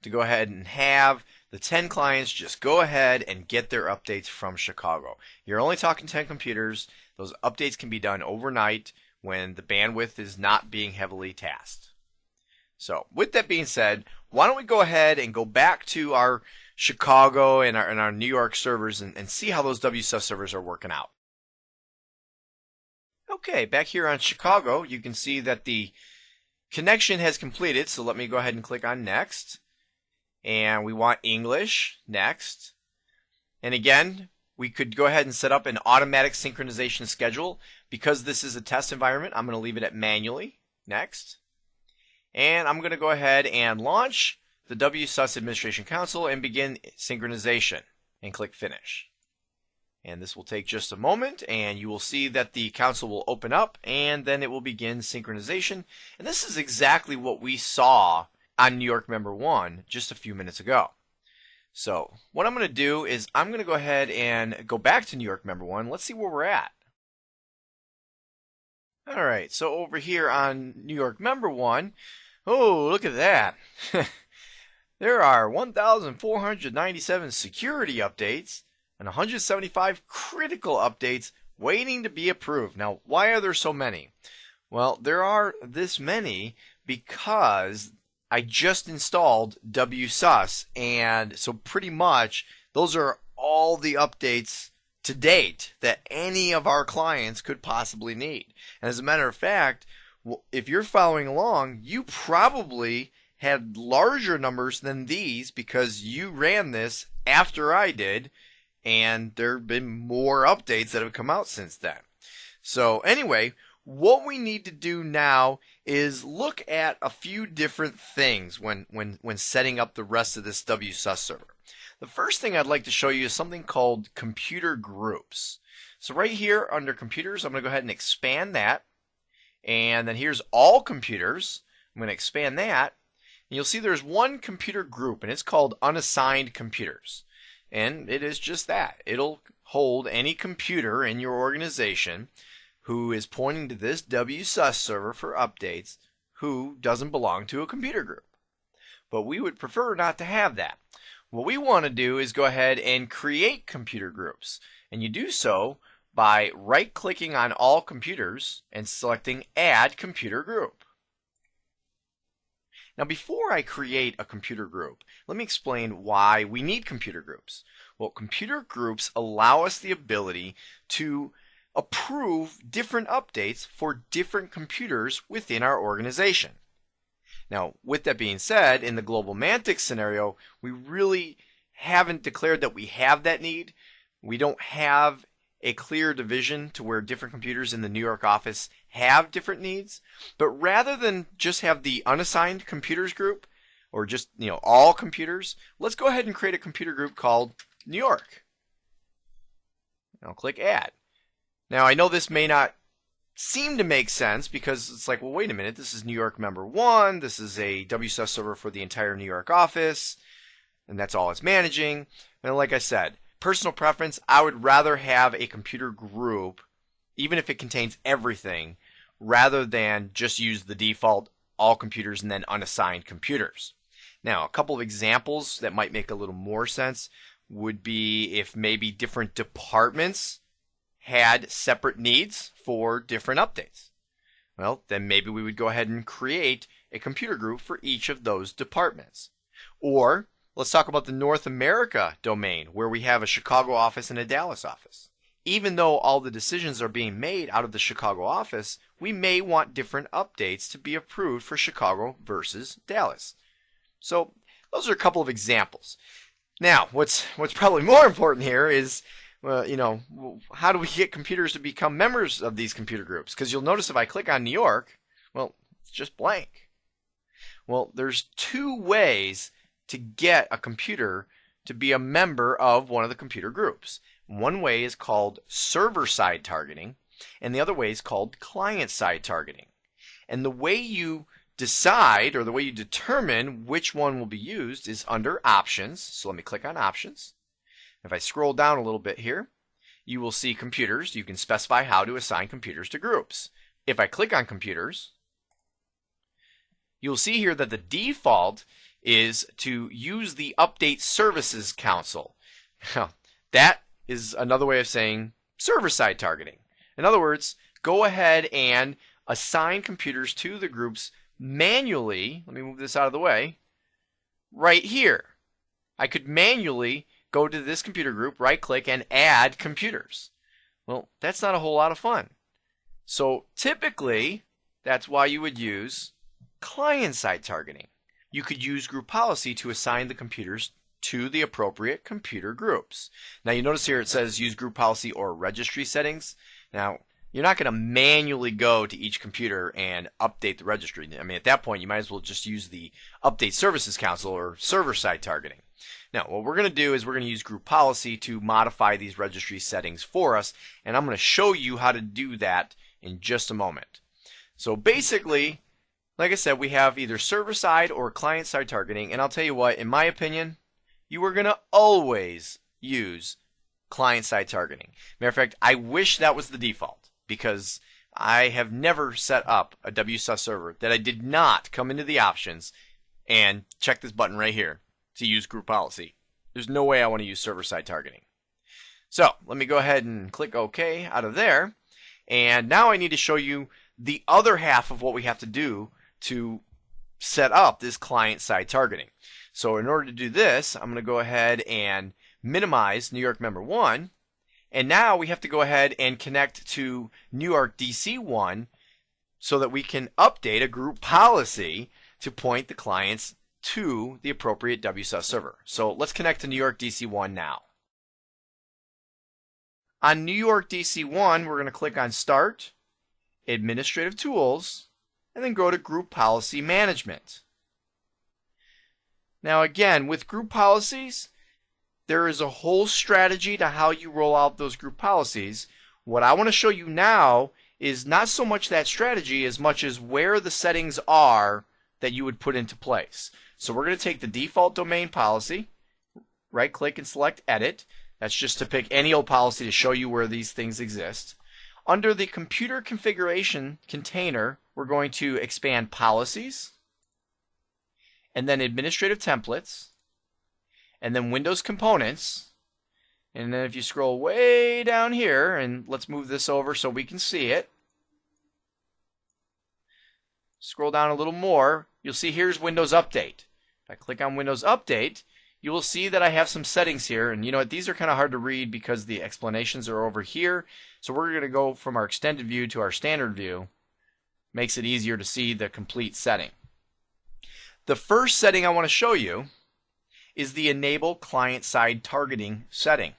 To go ahead and have the 10 clients just go ahead and get their updates from Chicago. You're only talking 10 computers. Those updates can be done overnight when the bandwidth is not being heavily tasked. So with that being said, why don't we go ahead and go back to our Chicago and our New York servers and see how those Wsus servers are working out. Okay, back here on Chicago, you can see that the connection has completed, so let me go ahead and click on Next. And we want English, Next. And again, we could go ahead and set up an automatic synchronization schedule. Because this is a test environment, I'm going to leave it at manually, Next. And I'm going to go ahead and launch the Wsus Administration Console and begin synchronization and click Finish. And this will take just a moment, and you will see that the console will open up, and then it will begin synchronization. And this is exactly what we saw on New York Member 1 just a few minutes ago. So what I'm going to do is I'm going to go ahead and go back to New York Member 1. Let's see where we're at. Alright, so over here on New York Member 1, oh, look at that. There are 1,497 security updates and 175 critical updates waiting to be approved. Now, why are there so many? Well, there are this many because I just installed Wsus, and so pretty much those are all the updates to date that any of our clients could possibly need. And as a matter of fact, if you're following along, you probably had larger numbers than these because you ran this after I did, and there have been more updates that have come out since then. So anyway, what we need to do now is look at a few different things when setting up the rest of this Wsus server. The first thing I'd like to show you is something called computer groups. So right here under computers, I'm going to go ahead and expand that. And then here's all computers. I'm going to expand that. And you'll see there's one computer group, and it's called unassigned computers. And it is just that. It'll hold any computer in your organization who is pointing to this Wsus server for updates who doesn't belong to a computer group. But we would prefer not to have that. What we want to do is go ahead and create computer groups. And you do so by right-clicking on all computers and selecting Add Computer Group. Now, before I create a computer group, let me explain why we need computer groups. Well, computer groups allow us the ability to approve different updates for different computers within our organization. Now, with that being said, in the Global Mantic scenario, we really haven't declared that we have that need. We don't have a clear division to where different computers in the New York office have different needs. But rather than just have the unassigned computers group, or just all computers, let's go ahead and create a computer group called New York. I'll click Add. Now, I know this may not seem to make sense because it's like, well, wait a minute, this is New York Member 1, this is a Wsus server for the entire New York office, and that's all it's managing. And like I said, personal preference, I would rather have a computer group, even if it contains everything, rather than just use the default all computers and then unassigned computers. Now, a couple of examples that might make a little more sense would be if maybe different departments had separate needs for different updates. Well, then maybe we would go ahead and create a computer group for each of those departments. Or let's talk about the North America domain, where we have a Chicago office and a Dallas office. Even though all the decisions are being made out of the Chicago office, we may want different updates to be approved for Chicago versus Dallas. So those are a couple of examples. Now, what's probably more important here is, how do we get computers to become members of these computer groups? Because you'll notice if I click on New York, well, it's just blank. Well, there's two ways to get a computer to be a member of one of the computer groups. One way is called server-side targeting, and the other way is called client-side targeting. And the way you decide, or the way you determine which one will be used, is under Options. So let me click on Options. If I scroll down a little bit here, you will see Computers. You can specify how to assign computers to groups. If I click on Computers, you'll see here that the default is to use the Update Services Council. That is another way of saying server-side targeting. In other words, go ahead and assign computers to the groups manually. Let me move this out of the way. Right here. I could manually go to this computer group, right-click, and add computers. Well, that's not a whole lot of fun. So typically, that's why you would use client-side targeting. You could use group policy to assign the computers to the appropriate computer groups. Now you notice here it says use group policy or registry settings. Now you're not going to manually go to each computer and update the registry. I mean, at that point you might as well just use the Update Services Council or server-side targeting. Now what we're going to do is we're going to use group policy to modify these registry settings for us, and I'm going to show you how to do that in just a moment. So basically, like I said, we have either server-side or client-side targeting, and I'll tell you what, in my opinion, you are going to always use client-side targeting. Matter of fact, I wish that was the default, because I have never set up a Wsus server that I did not come into the options and check this button right here to use group policy. There's no way I want to use server-side targeting. So let me go ahead and click OK out of there. And now I need to show you the other half of what we have to do to set up this client-side targeting. So in order to do this, I'm going to go ahead and minimize New York Member 1. And now we have to go ahead and connect to New York DC1 so that we can update a group policy to point the clients to the appropriate Wsus server. So let's connect to New York DC1 now. On New York DC1, we're going to click on Start, Administrative Tools, and then go to Group Policy Management. Now again, with group policies, there is a whole strategy to how you roll out those group policies. What I want to show you now is not so much that strategy as much as where the settings are that you would put into place. So we're going to take the default domain policy, right click and select Edit. That's just to pick any old policy to show you where these things exist. Under the computer configuration container, we're going to expand policies, and then administrative templates, and then Windows components. And then if you scroll way down here, and let's move this over so we can see it. Scroll down a little more, you'll see here's Windows Update. If I click on Windows Update, you will see that I have some settings here, and you know what, these are kind of hard to read because the explanations are over here. So we're going to go from our extended view to our standard view. Makes it easier to see the complete setting. The first setting I want to show you is the Enable Client-Side Targeting setting.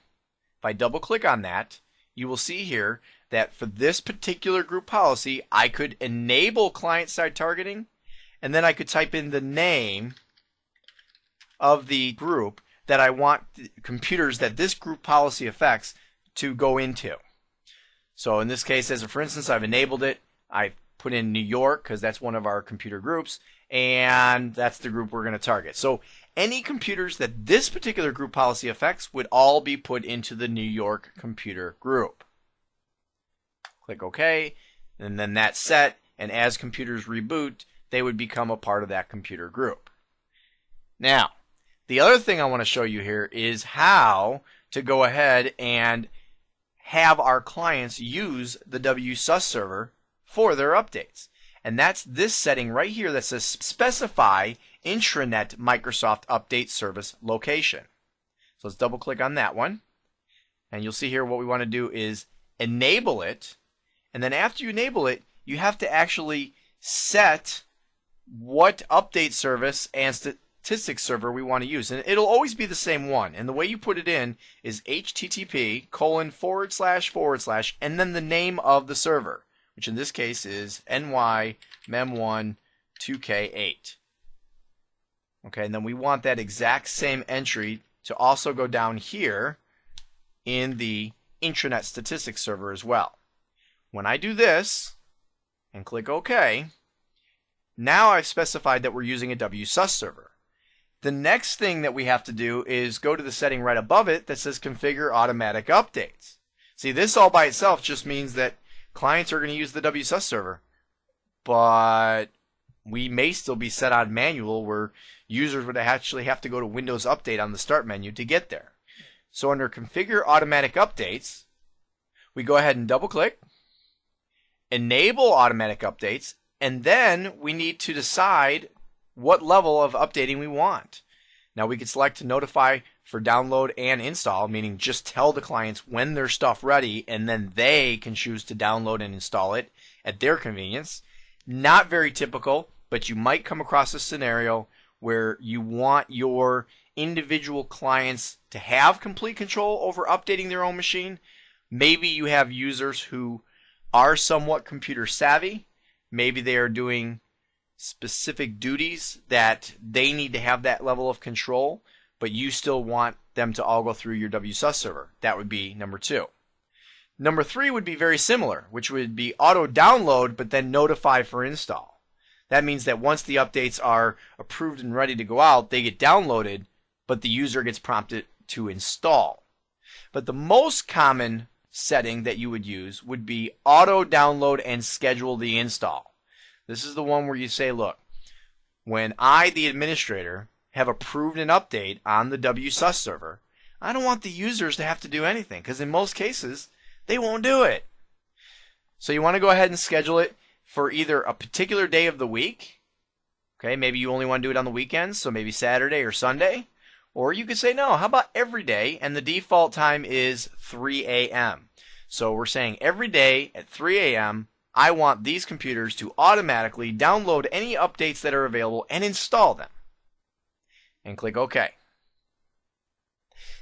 If I double click on that, you will see here that for this particular group policy, I could enable client-side targeting, and then I could type in the name of the group that I want the computers that this group policy affects to go into. So in this case, as a for instance, I've enabled it. I've put in New York because that's one of our computer groups, and that's the group we're going to target. So any computers that this particular group policy affects would all be put into the New York computer group. Click OK, and then that's set, and as computers reboot, they would become a part of that computer group. Now, the other thing I want to show you here is how to go ahead and have our clients use the Wsus server for their updates. And that's this setting right here that says specify intranet Microsoft Update Service location. So let's double click on that one. And you'll see here what we want to do is enable it. And then after you enable it, you have to actually set what update service and statistics server we want to use. And it'll always be the same one. And the way you put it in is http:// and then the name of the server, which in this case is nymem1-2k8. Okay, and then we want that exact same entry to also go down here in the intranet statistics server as well. When I do this and click OK, now I've specified that we're using a Wsus server. The next thing that we have to do is go to the setting right above it that says configure automatic updates. See, this all by itself just means that clients are going to use the Wsus server, but we may still be set on manual where users would actually have to go to Windows Update on the Start menu to get there. So under Configure Automatic Updates, we go ahead and double click, enable automatic updates, and then we need to decide what level of updating we want. Now we can select to notify for download and install, meaning just tell the clients when their stuff ready and then they can choose to download and install it at their convenience. Not very typical, but you might come across a scenario where you want your individual clients to have complete control over updating their own machine. Maybe you have users who are somewhat computer savvy. Maybe they are doing specific duties that they need to have that level of control, but you still want them to all go through your Wsus server. That would be number 2. Number 3 would be very similar, which would be auto download but then notify for install. That means that once the updates are approved and ready to go out, they get downloaded, but the user gets prompted to install. But the most common setting that you would use would be auto download and schedule the install. This is the one where you say, look, when I, the administrator, have approved an update on the Wsus server, I don't want the users to have to do anything, because in most cases, they won't do it. So you want to go ahead and schedule it for either a particular day of the week. Okay, maybe you only want to do it on the weekends, so maybe Saturday or Sunday. Or you could say, no, how about every day, and the default time is 3 a.m. So we're saying every day at 3 a.m., I want these computers to automatically download any updates that are available and install them. And click OK.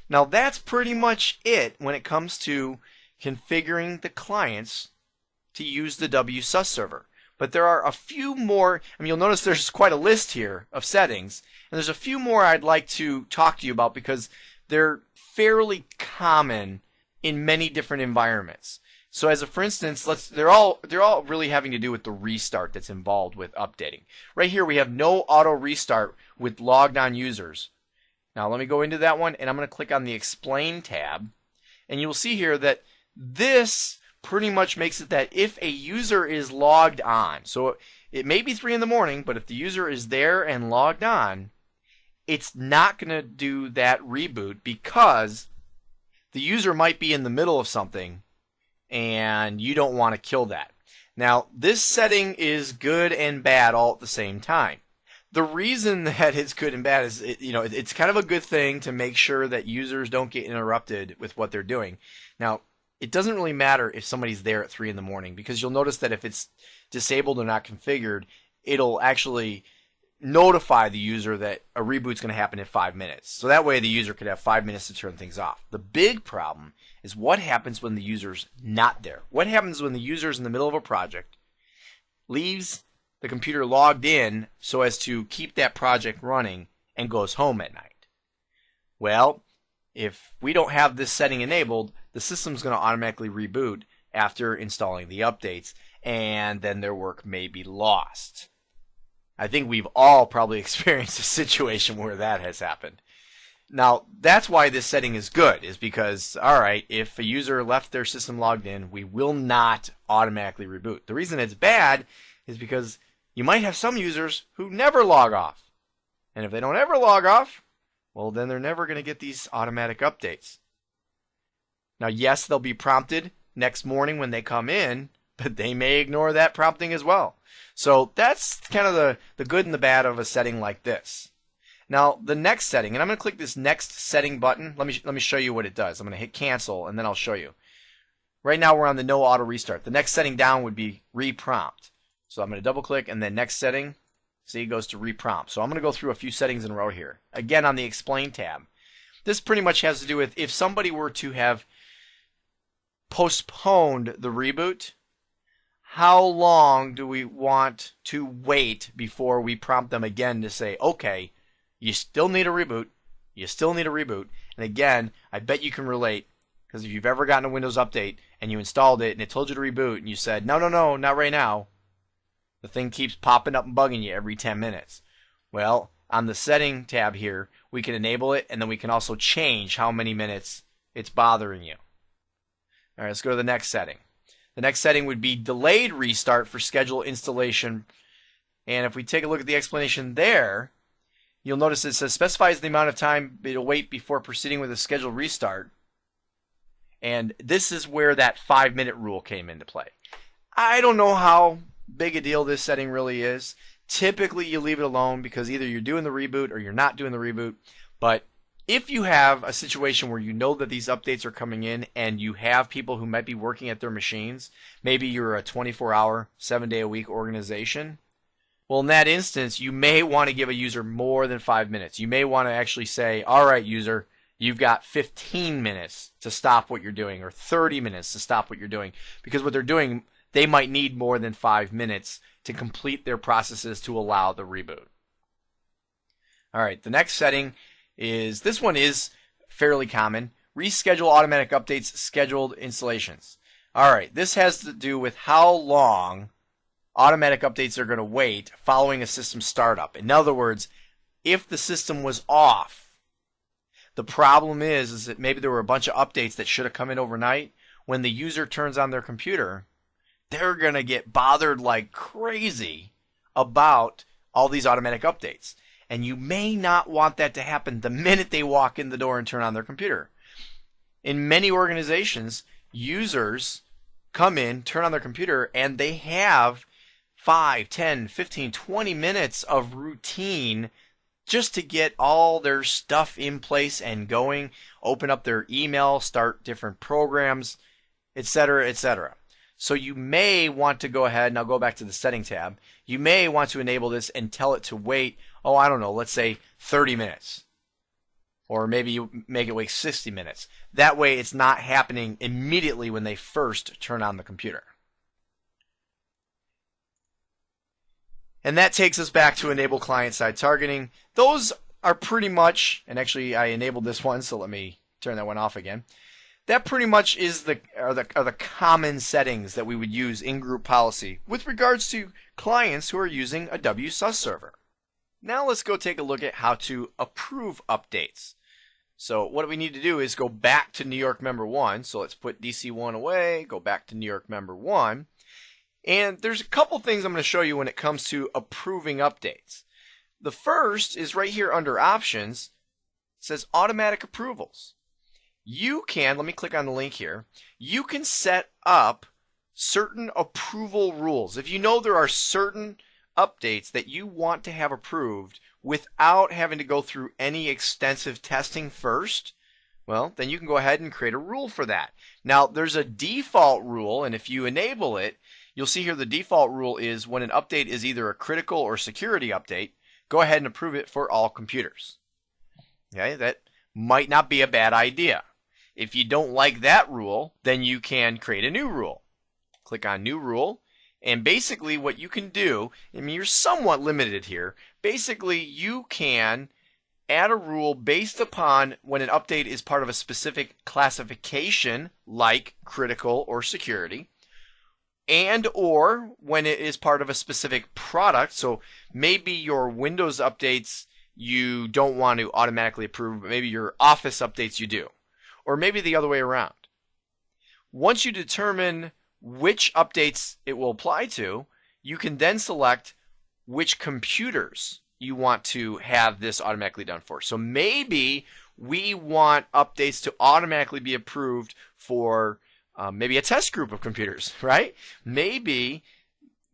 Now that's pretty much it when it comes to configuring the clients to use the Wsus server. But there are a few more, you'll notice there's quite a list here of settings, and there's a few more I'd like to talk to you about because they're fairly common in many different environments. So as a for instance, they're all really having to do with the restart that's involved with updating. Right here we have no auto restart with logged on users. Now let me go into that one and I'm going to click on the Explain tab, and you'll see here that this pretty much makes it that if a user is logged on, so it may be 3 in the morning, but if the user is there and logged on, it's not going to do that reboot because the user might be in the middle of something and you don't want to kill that. Now, this setting is good and bad all at the same time. The reason that it's good and bad is, it's kind of a good thing to make sure that users don't get interrupted with what they're doing. Now, it doesn't really matter if somebody's there at 3 in the morning because you'll notice that if it's disabled or not configured, it'll actually notify the user that a reboot's going to happen in 5 minutes. So that way the user could have 5 minutes to turn things off. The big problem is what happens when the user's not there. What happens when the user's in the middle of a project, leaves the computer logged in so as to keep that project running, and goes home at night? Well, if we don't have this setting enabled, the system's going to automatically reboot after installing the updates, and then their work may be lost. I think we've all probably experienced a situation where that has happened. Now, that's why this setting is good, is because, alright, if a user left their system logged in, we will not automatically reboot. The reason it's bad is because you might have some users who never log off. And if they don't ever log off, well, then they're never going to get these automatic updates. Now, yes, they'll be prompted next morning when they come in, but they may ignore that prompting as well. So that's kind of the good and the bad of a setting like this. Now, the next setting, and I'm going to click this next setting button. Let me show you what it does. I'm going to hit cancel, and then I'll show you. Right now, we're on the no auto restart. The next setting down would be reprompt. So I'm going to double click, and then next setting, see, it goes to reprompt. So I'm going to go through a few settings in a row here. Again, on the Explain tab. This pretty much has to do with if somebody were to have postponed the reboot, how long do we want to wait before we prompt them again to say, okay, you still need a reboot, you still need a reboot. And again, I bet you can relate. Because if you've ever gotten a Windows update and you installed it and it told you to reboot and you said, no, no, no, not right now, the thing keeps popping up and bugging you every 10 minutes. Well, on the setting tab here, we can enable it, and then we can also change how many minutes it's bothering you. All right, let's go to the next setting. The next setting would be delayed restart for scheduled installation. And if we take a look at the explanation there, you'll notice it says specifies the amount of time it'll wait before proceeding with a scheduled restart. And this is where that 5-minute rule came into play. I don't know how big a deal this setting really is. Typically you leave it alone because either you're doing the reboot or you're not doing the reboot. But if you have a situation where you know that these updates are coming in and you have people who might be working at their machines, maybe you're a 24-hour, 7-day-a-week organization, well, in that instance, you may want to give a user more than 5 minutes. You may want to actually say, all right, user, you've got 15 minutes to stop what you're doing, or 30 minutes to stop what you're doing, because what they're doing, they might need more than 5 minutes to complete their processes to allow the reboot. All right, the next setting is, this one is fairly common, reschedule automatic updates, scheduled installations. All right, this has to do with how long automatic updates are going to wait following a system startup. In other words, if the system was off, the problem is that maybe there were a bunch of updates that should have come in overnight. When the user turns on their computer, they're going to get bothered like crazy about all these automatic updates. And you may not want that to happen the minute they walk in the door and turn on their computer. In many organizations, users come in, turn on their computer, and they have 5, 10, 15, 20 minutes of routine just to get all their stuff in place and going, open up their email, start different programs, etc., etc. So you may want to go ahead, and I'll go back to the setting tab, you may want to enable this and tell it to wait, oh, I don't know, let's say 30 minutes. Or maybe you make it wait 60 minutes. That way it's not happening immediately when they first turn on the computer. And that takes us back to enable client-side targeting. Those are pretty much, and actually I enabled this one, so let me turn that one off again. That pretty much is are the common settings that we would use in group policy with regards to clients who are using a Wsus server. Now let's go take a look at how to approve updates. So what we need to do is go back to New York Member 1. So let's put DC1 away, go back to New York Member 1. And there's a couple things I'm going to show you when it comes to approving updates. The first is right here under Options. It says Automatic Approvals. You can, let me click on the link here, you can set up certain approval rules. If you know there are certain updates that you want to have approved without having to go through any extensive testing first, well, then you can go ahead and create a rule for that. Now, there's a default rule, and if you enable it, you'll see here the default rule is when an update is either a critical or security update, go ahead and approve it for all computers. Okay, that might not be a bad idea. If you don't like that rule, then you can create a new rule. Click on New Rule, and basically what you can do, I mean, you're somewhat limited here. Basically, you can add a rule based upon when an update is part of a specific classification, like critical or security, and or when it is part of a specific product. So maybe your Windows updates you don't want to automatically approve, but maybe your Office updates you do. Or maybe the other way around. Once you determine which updates it will apply to, you can then select which computers you want to have this automatically done for. So maybe we want updates to automatically be approved for maybe a test group of computers, right? Maybe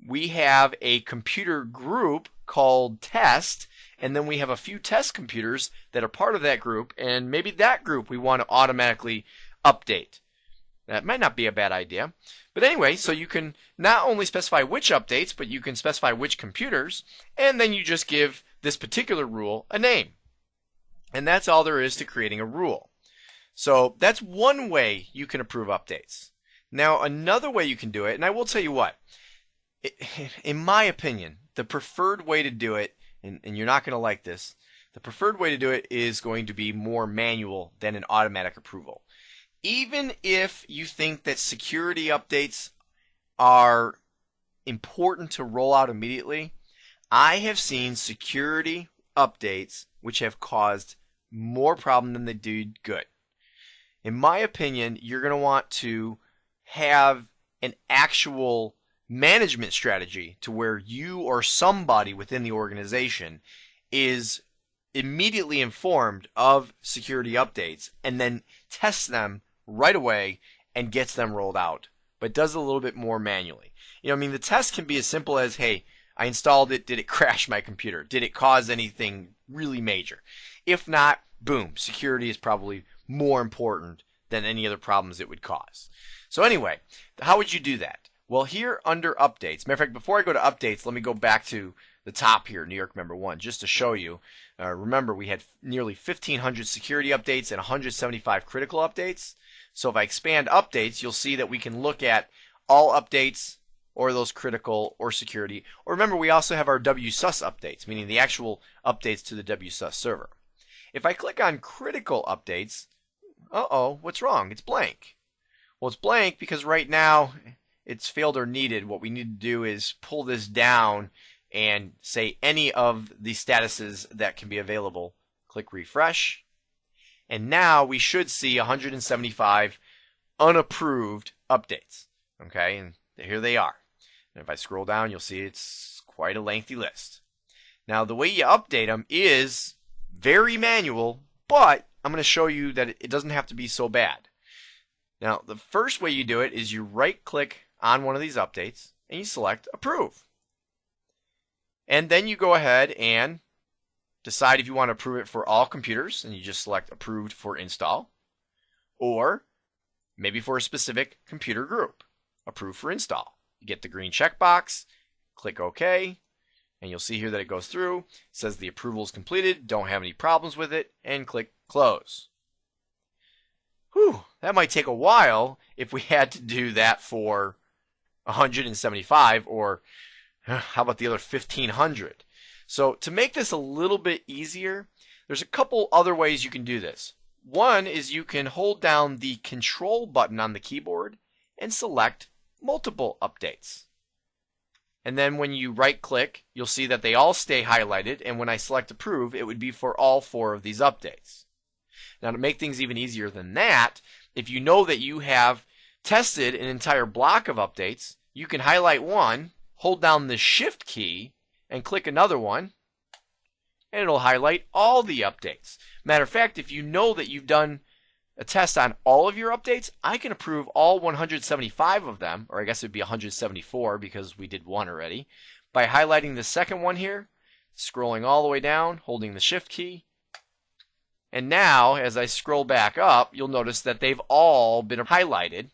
we have a computer group called test, and then we have a few test computers that are part of that group, and maybe that group we want to automatically update. That might not be a bad idea. But anyway, so you can not only specify which updates, but you can specify which computers, and then you just give this particular rule a name. And that's all there is to creating a rule. So that's one way you can approve updates. Now, another way you can do it, and I will tell you what, in my opinion, the preferred way to do it, and you're not going to like this, the preferred way to do it is going to be more manual than an automatic approval. Even if you think that security updates are important to roll out immediately, I have seen security updates which have caused more problem than they did good. In my opinion, you're going to want to have an actual management strategy to where you or somebody within the organization is immediately informed of security updates and then tests them right away and gets them rolled out, but does it a little bit more manually. I mean, the test can be as simple as, hey, I installed it, did it crash my computer? Did it cause anything really major? If not, boom, security is probably more important than any other problems it would cause. So anyway, how would you do that? Well, here under updates, matter of fact, before I go to updates, let me go back to the top here, New York Member 1, just to show you. Remember, we had nearly 1,500 security updates and 175 critical updates. So if I expand updates, you'll see that we can look at all updates or those critical or security. Or remember, we also have our Wsus updates, meaning the actual updates to the Wsus server. If I click on critical updates, what's wrong? It's blank. Well, it's blank because right now it's failed or needed. What we need to do is pull this down and say any of the statuses that can be available. Click refresh. And now we should see 175 unapproved updates. Okay, and here they are. And if I scroll down, you'll see it's quite a lengthy list. Now, the way you update them is very manual, but I'm going to show you that it doesn't have to be so bad. Now, the first way you do it is you right-click on one of these updates and you select Approve. And then you go ahead and decide if you want to approve it for all computers, and you just select Approved for Install, or maybe for a specific computer group, Approved for Install. You get the green checkbox, click OK, and you'll see here that it goes through. It says the approval is completed, don't have any problems with it, and click Close. Whew, that might take a while if we had to do that for 175, or how about the other 1,500? So to make this a little bit easier, there's a couple other ways you can do this. One is you can hold down the Control button on the keyboard and select multiple updates. And then when you right click, you'll see that they all stay highlighted, and when I select Approve, it would be for all 4 of these updates. Now, to make things even easier than that, if you know that you have tested an entire block of updates, you can highlight one, hold down the Shift key, and click another one, and it'll highlight all the updates. Matter of fact, if you know that you've done a test on all of your updates, I can approve all 175 of them, or I guess it would be 174 because we did one already, by highlighting the second one here, scrolling all the way down, holding the Shift key. And now, as I scroll back up, you'll notice that they've all been highlighted,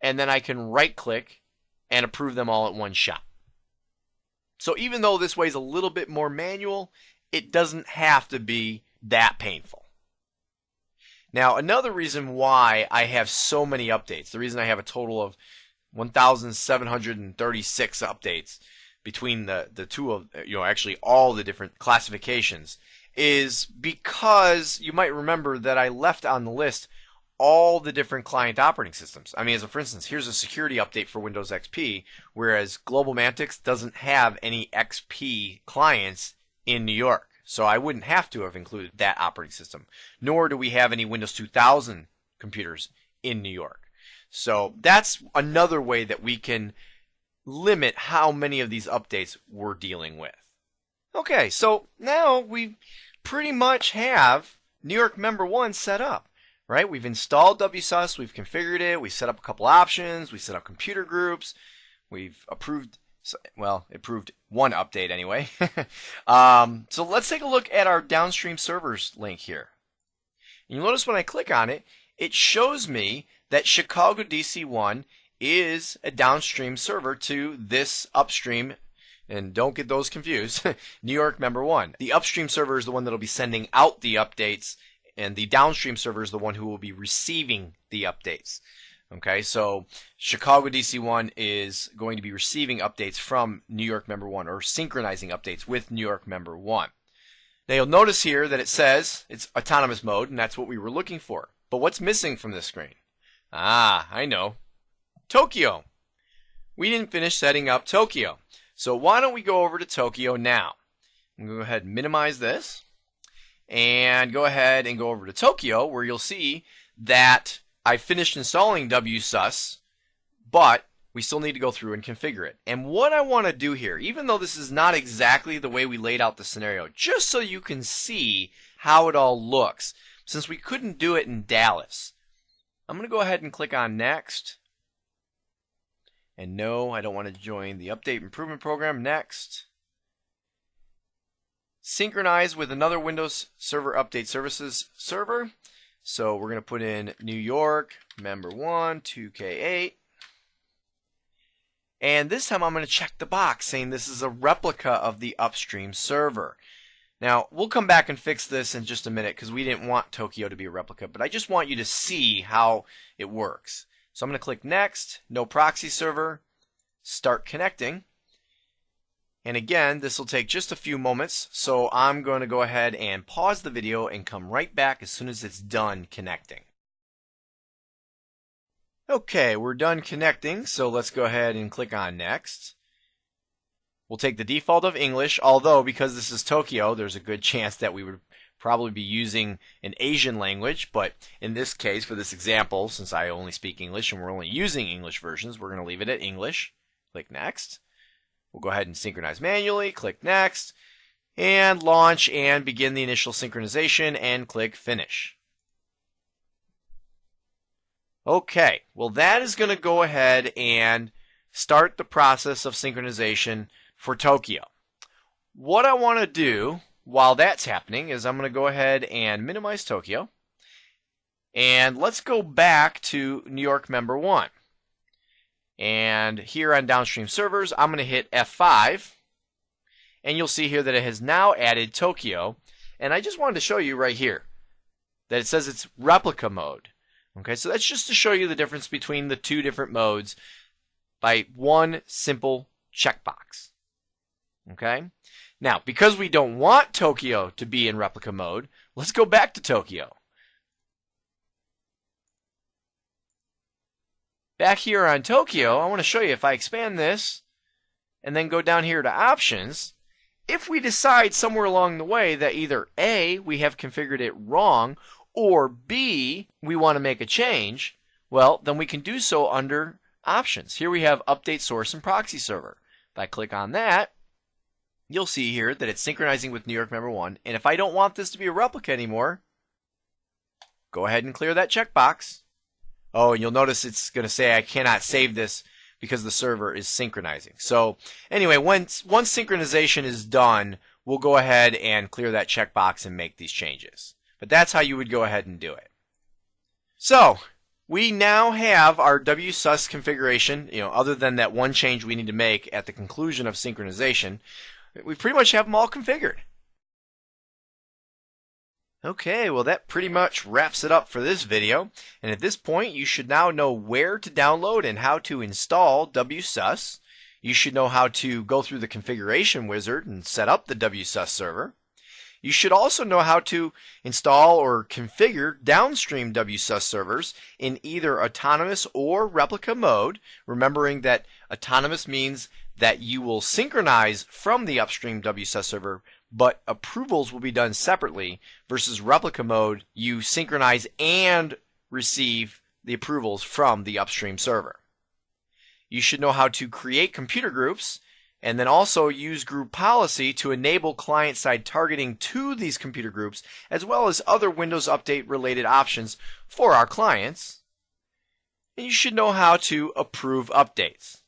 and then I can right-click and approve them all at one shot. So even though this way is a little bit more manual, it doesn't have to be that painful. Now, another reason why I have so many updates, the reason I have a total of 1,736 updates between the two of, actually all the different classifications, is because you might remember that I left on the list all the different client operating systems. I mean, as for instance, here's a security update for Windows XP, whereas Global Mantix doesn't have any XP clients in New York. So I wouldn't have to have included that operating system. Nor do we have any Windows 2000 computers in New York. So that's another way that we can limit how many of these updates we're dealing with. Okay, so now we pretty much have New York Member 1 set up. Right? We've installed Wsus, we've configured it, we set up a couple options, we set up computer groups, we've approved, well, approved one update anyway. So let's take a look at our downstream servers link here. You'll notice when I click on it, it shows me that Chicago DC1 is a downstream server to this upstream, and don't get those confused, New York Member 1. The upstream server is the one that will be sending out the updates, and the downstream server is the one who will be receiving the updates. Okay, so Chicago DC1 is going to be receiving updates from New York Member 1, or synchronizing updates with New York Member 1. Now you'll notice here that it says it's autonomous mode, and that's what we were looking for. But what's missing from this screen? Ah, I know. Tokyo. We didn't finish setting up Tokyo. So why don't we go over to Tokyo now? I'm going to go ahead and minimize this and go ahead and go over to Tokyo, where you'll see that I finished installing Wsus, but we still need to go through and configure it. And what I want to do here, even though this is not exactly the way we laid out the scenario, just so you can see how it all looks, since we couldn't do it in Dallas, I'm going to go ahead and click on Next. And no, I don't want to join the Update Improvement Program. Next. Synchronize with another Windows Server Update Services server. So we're going to put in New York, member 1, 2K8. And this time I'm going to check the box saying this is a replica of the upstream server. Now, we'll come back and fix this in just a minute because we didn't want Tokyo to be a replica, but I just want you to see how it works. So I'm going to click Next, No Proxy Server, Start Connecting. And again, this will take just a few moments, so I'm going to go ahead and pause the video and come right back as soon as it's done connecting. Okay, we're done connecting, so let's go ahead and click on Next. We'll take the default of English, although because this is Tokyo, there's a good chance that we would probably be using an Asian language, but in this case, for this example, since I only speak English and we're only using English versions, we're going to leave it at English. Click Next. We'll go ahead and synchronize manually, click Next, and launch and begin the initial synchronization, and click Finish. Okay, well that is going to go ahead and start the process of synchronization for Tokyo. What I want to do while that's happening is I'm going to go ahead and minimize Tokyo, and let's go back to New York member 1. And here on downstream servers, I'm going to hit F5, and you'll see here that it has now added Tokyo. And I just wanted to show you right here that it says it's replica mode. Okay, so that's just to show you the difference between the two different modes by one simple checkbox. Okay, now because we don't want Tokyo to be in replica mode, let's go back to Tokyo. Back here on Tokyo, I want to show you if I expand this and then go down here to options, if we decide somewhere along the way that either A, we have configured it wrong, or B, we want to make a change, well, then we can do so under options. Here we have update source and proxy server. If I click on that, you'll see here that it's synchronizing with New York member 1. And if I don't want this to be a replica anymore, go ahead and clear that checkbox. Oh, and you'll notice it's going to say I cannot save this because the server is synchronizing. So anyway, once synchronization is done, we'll go ahead and clear that checkbox and make these changes. But that's how you would go ahead and do it. So we now have our Wsus configuration, other than that one change we need to make at the conclusion of synchronization. We pretty much have them all configured. Okay, well that pretty much wraps it up for this video. And at this point, you should now know where to download and how to install Wsus. You should know how to go through the configuration wizard and set up the Wsus server. You should also know how to install or configure downstream Wsus servers in either autonomous or replica mode, remembering that autonomous means that you will synchronize from the upstream Wsus server, but approvals will be done separately, versus replica mode, you synchronize and receive the approvals from the upstream server. You should know how to create computer groups, and then also use group policy to enable client-side targeting to these computer groups, as well as other Windows Update related options for our clients. And you should know how to approve updates.